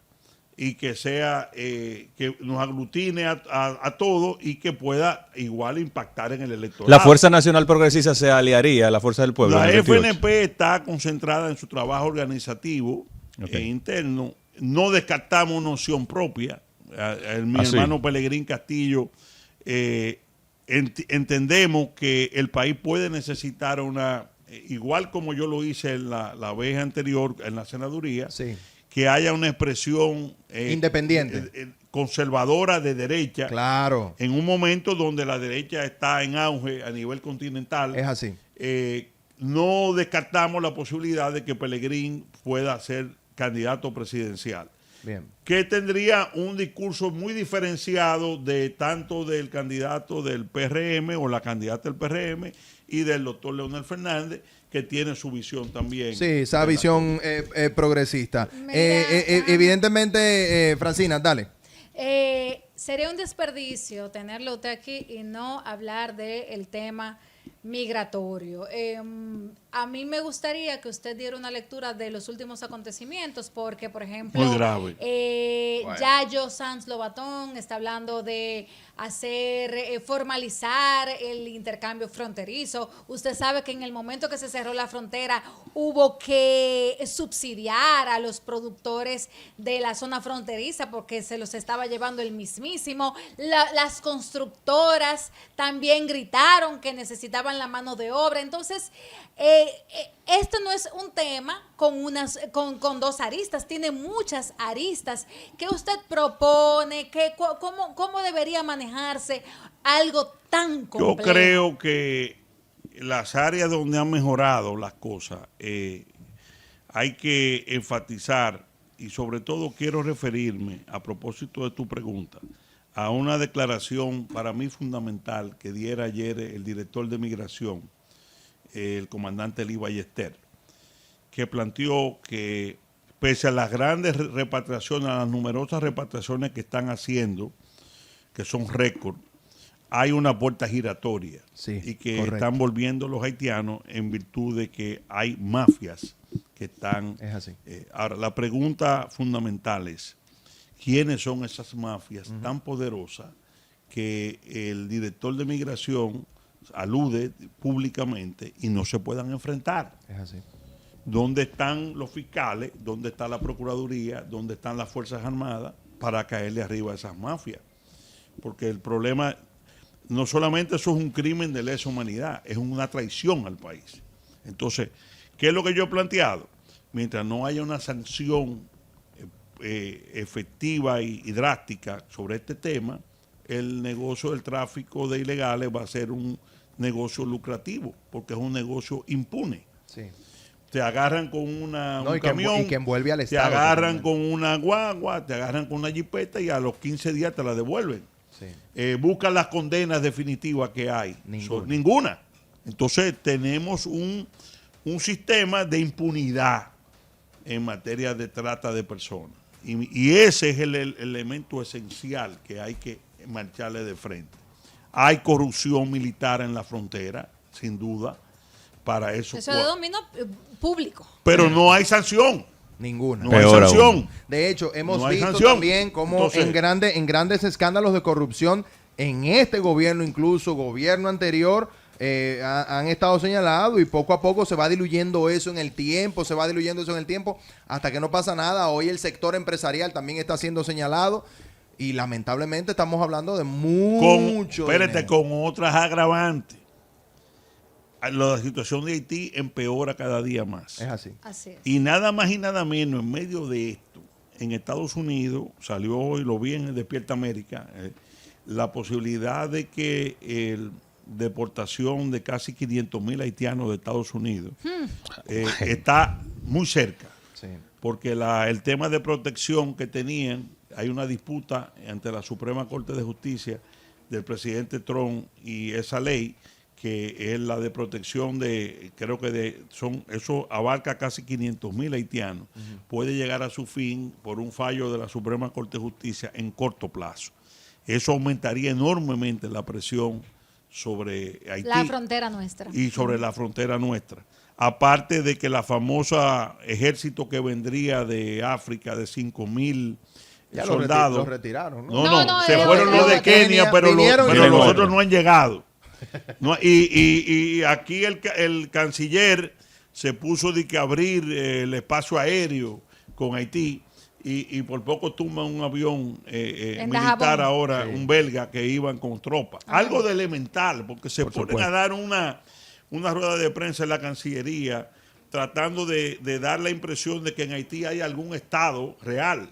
C: y que sea, que nos aglutine a todos y que pueda igual impactar en el electorado.
B: La Fuerza Nacional Progresista se aliaría a la Fuerza del Pueblo.
C: La
B: en el 28.
C: FNP está concentrada en su trabajo organizativo interno. No descartamos una opción propia. Mi hermano Pelegrín Castillo, entendemos que el país puede necesitar una, igual como yo lo hice en la vez anterior en la senaduría,
D: Sí.
C: que haya una expresión
D: Independiente.
C: conservadora de derecha,
D: Claro.
C: en un momento donde la derecha está en auge a nivel continental.
D: Es así.
C: No descartamos la posibilidad de que Pelegrín pueda ser candidato presidencial,
D: Bien.
C: que tendría un discurso muy diferenciado de tanto del candidato del PRM o la candidata del PRM y del doctor Leonel Fernández, que tiene su visión también.
D: Sí, esa visión progresista.
A: Mira,
D: Evidentemente, Francina, dale.
A: Sería un desperdicio tenerlo usted aquí y no hablar del tema migratorio. A mí me gustaría que usted diera una lectura de los últimos acontecimientos, porque, por ejemplo,
C: Muy grave.
A: Yayo Sanz Lobatón está hablando de hacer, formalizar el intercambio fronterizo. Usted sabe que en el momento que se cerró la frontera hubo que subsidiar a los productores de la zona fronteriza porque se los estaba llevando el mismísimo. Las constructoras también gritaron que necesitaban la mano de obra. Entonces, esto no es un tema con dos aristas, tiene muchas aristas. ¿Qué usted propone? ¿Cómo debería manejarse algo tan complejo?
C: Yo creo que las áreas donde han mejorado las cosas, hay que enfatizar, y sobre todo quiero referirme, a propósito de tu pregunta, a una declaración para mí fundamental que diera ayer el director de Migración, el comandante Lee Ballester, que planteó que pese a las grandes repatriaciones, a las numerosas repatriaciones que están haciendo, que son récord, hay una puerta giratoria,
D: Sí,
C: y que
D: correcto.
C: están volviendo los haitianos en virtud de que hay mafias que están...
D: Es así.
C: Ahora, la pregunta fundamental es, ¿quiénes son esas mafias tan poderosas que el director de Migración alude públicamente y no se puedan enfrentar.
D: Es así.
C: ¿Dónde están los fiscales? ¿Dónde está la Procuraduría? ¿Dónde están las Fuerzas Armadas para caerle arriba a esas mafias? Porque el problema, no solamente eso es un crimen de lesa humanidad, es una traición al país. Entonces, ¿qué es lo que yo he planteado? Mientras no haya una sanción efectiva y drástica sobre este tema, el negocio del tráfico de ilegales va a ser un negocio lucrativo, porque es un negocio impune.
D: Sí.
C: Te agarran con un camión,
D: y que envuelve al
C: te
D: Estado
C: agarran
D: también.
C: con una guagua, te agarran con una jipeta y a los 15 días te la devuelven.
D: Sí.
C: Buscan las condenas definitivas que hay. Ninguna. Entonces tenemos un sistema de impunidad en materia de trata de personas. Y ese es el elemento esencial que hay que marcharle de frente. Hay corrupción militar en la frontera, sin duda, para eso.
A: Eso es de dominio público.
C: Pero no hay sanción.
D: Ninguna.
C: No hay sanción.
D: De hecho, hemos
C: No hay
D: visto
C: sanción.
D: también cómo
C: Entonces,
D: en grandes escándalos de corrupción en este gobierno, incluso gobierno anterior, han estado señalados y poco a poco se va diluyendo eso en el tiempo, hasta que no pasa nada. Hoy el sector empresarial también está siendo señalado y lamentablemente estamos hablando de mucho
C: espérate,
D: dinero.
C: con otras agravantes. La situación de Haití empeora cada día más.
D: Es así.
A: Así es.
C: Y nada más y nada menos, en medio de esto, en Estados Unidos, salió hoy, lo vi en el Despierta América, la posibilidad de que deportación de casi 500,000 haitianos de Estados Unidos está muy cerca.
D: Sí.
C: Porque el tema de protección que tenían, hay una disputa ante la Suprema Corte de Justicia del presidente Trump y esa ley que es la de protección eso abarca casi 500,000 haitianos, puede llegar a su fin por un fallo de la Suprema Corte de Justicia en corto plazo. Eso aumentaría enormemente la presión sobre Haití.
A: La frontera nuestra.
C: Y sobre la frontera nuestra. Aparte de que la famosa ejército que vendría de África de 5,000 soldados.
D: Los retiraron, ¿no?
C: No, se fueron los de Kenia, pero los otros no han llegado. Y aquí el canciller se puso de que abrir el espacio aéreo con Haití y por poco tumba un avión militar
A: Dajabón.
C: ahora,
D: Sí.
C: un belga que iban con tropas. Algo de elemental, porque se ponen a dar una rueda de prensa en la Cancillería tratando de dar la impresión de que en Haití hay algún estado real.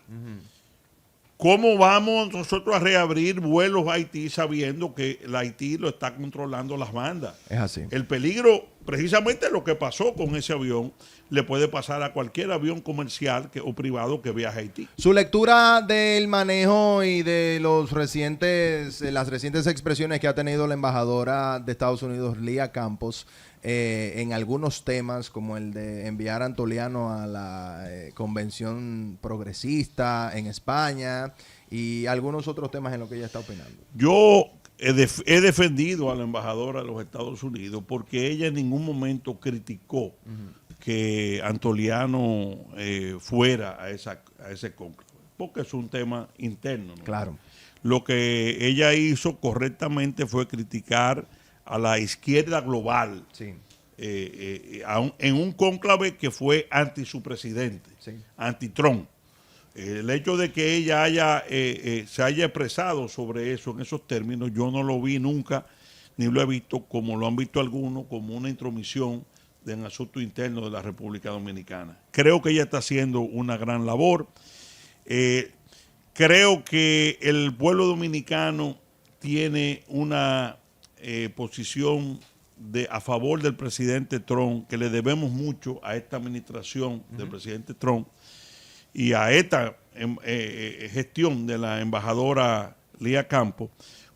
C: ¿Cómo vamos nosotros a reabrir vuelos a Haití sabiendo que la Haití lo está controlando las bandas?
D: Es así.
C: El peligro, precisamente lo que pasó con ese avión, le puede pasar a cualquier avión comercial o privado que viaje a Haití.
D: Su lectura del manejo y de las recientes expresiones que ha tenido la embajadora de Estados Unidos, Lía Campos, en algunos temas como el de enviar a Antoliano a la convención progresista en España y algunos otros temas en los que ella está opinando.
C: Yo he defendido a la embajadora de los Estados Unidos porque ella en ningún momento criticó que Antoliano fuera a ese cónclave, porque es un tema interno, ¿no?
D: Claro.
C: Lo que ella hizo correctamente fue criticar a la izquierda global
D: Sí.
C: en un cónclave que fue anti su presidente,
D: Sí.
C: anti-Trump. El hecho de que ella se haya expresado sobre eso en esos términos, yo no lo vi nunca, ni lo he visto como lo han visto algunos, como una intromisión en asunto interno de la República Dominicana. Creo que ella está haciendo una gran labor. Creo que el pueblo dominicano tiene una posición a favor del presidente Trump, que le debemos mucho a esta administración del presidente Trump y a esta gestión de la embajadora Lía Campos,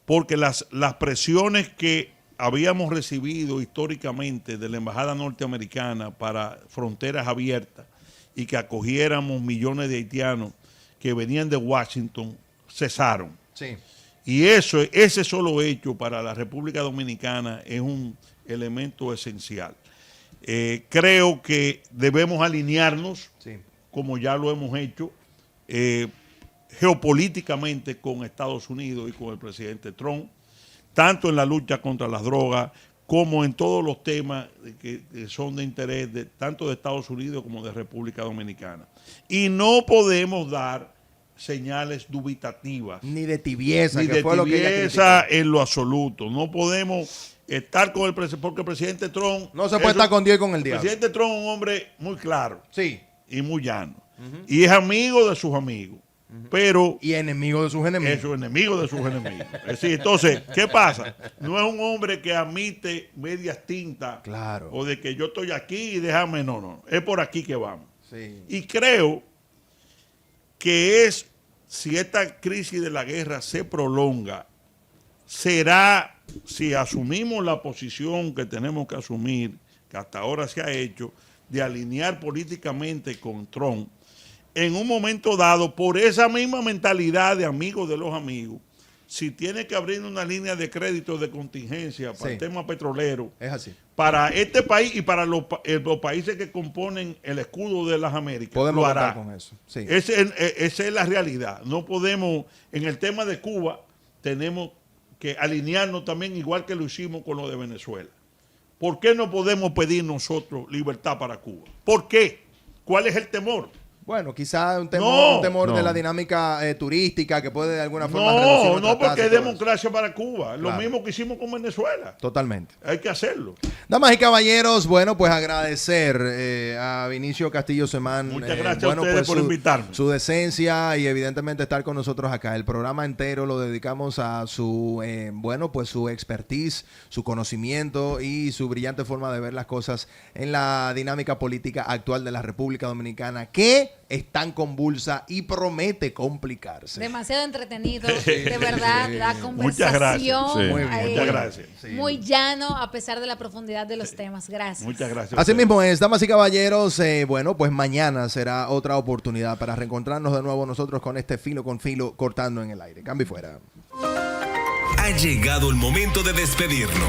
C: porque las presiones que habíamos recibido históricamente de la embajada norteamericana para fronteras abiertas y que acogiéramos millones de haitianos que venían de Washington cesaron.
D: Sí.
C: Y ese solo hecho para la República Dominicana es un elemento esencial. Creo que debemos alinearnos,
D: Sí.
C: como ya lo hemos hecho, geopolíticamente con Estados Unidos y con el presidente Trump, tanto en la lucha contra las drogas como en todos los temas que son de interés tanto de Estados Unidos como de República Dominicana. Y no podemos dar señales dubitativas.
D: Ni de tibieza,
C: Ni
D: que
C: de
D: fue lo que ella
C: tibieza
D: criticó.
C: en lo absoluto. No podemos estar con el presidente, porque el presidente Trump...
D: No se puede estar con Dios y con el diablo.
C: El presidente Trump es un hombre muy claro
D: Sí.
C: y muy llano. Y es amigo de sus amigos. Pero
D: Y enemigo de sus enemigos.
C: es su enemigo de sus enemigos. Es decir, entonces, ¿qué pasa? No es un hombre que admite medias tintas.
D: Claro.
C: O de que yo estoy aquí y déjame. No. Es por aquí que vamos.
D: Sí.
C: Y creo que si esta crisis de la guerra se prolonga, será, si asumimos la posición que tenemos que asumir, que hasta ahora se ha hecho, de alinear políticamente con Trump, en un momento dado, por esa misma mentalidad de amigos de los amigos, si tiene que abrir una línea de crédito de contingencia para
D: Sí.
C: el tema petrolero,
D: Es así.
C: para este país y para los países que componen el escudo de las Américas,
D: Podemos
C: lo
D: contar
C: hará.
D: con eso. Sí.
C: Esa es la realidad. No podemos, en el tema de Cuba, tenemos que alinearnos también igual que lo hicimos con lo de Venezuela. ¿Por qué no podemos pedir nosotros libertad para Cuba? ¿Por qué? ¿Cuál es el temor?
D: Bueno, quizá un temor,
C: No,
D: un temor
B: no.
D: de la dinámica turística que puede de alguna forma reducir
C: No,
D: nuestras
C: no, porque
D: tasas y
C: es
D: todo eso.
C: democracia para Cuba. Lo
D: Claro.
C: mismo que hicimos con Venezuela.
D: Totalmente.
C: Hay que hacerlo.
D: Damas y caballeros, bueno, pues agradecer a Vinicio Castillo Semán.
C: Muchas gracias
D: bueno,
C: a ustedes
D: pues
C: por invitarme.
D: Su decencia y evidentemente estar con nosotros acá. El programa entero lo dedicamos a su, bueno, pues su expertise, su conocimiento y su brillante forma de ver las cosas en la dinámica política actual de la República Dominicana, que es tan convulsa y promete complicarse.
A: Demasiado entretenido, de verdad, la
C: Muchas gracias.
A: conversación.
B: Sí.
D: Muy bien,
C: Muchas gracias.
A: Muy llano a pesar de la profundidad de los temas. Gracias.
C: Muchas gracias. a
D: Así
C: ustedes.
D: mismo es, damas y caballeros, bueno, pues mañana será otra oportunidad para reencontrarnos de nuevo nosotros con este Filo con Filo cortando en el aire. Cambio y fuera.
E: Ha llegado el momento de despedirnos.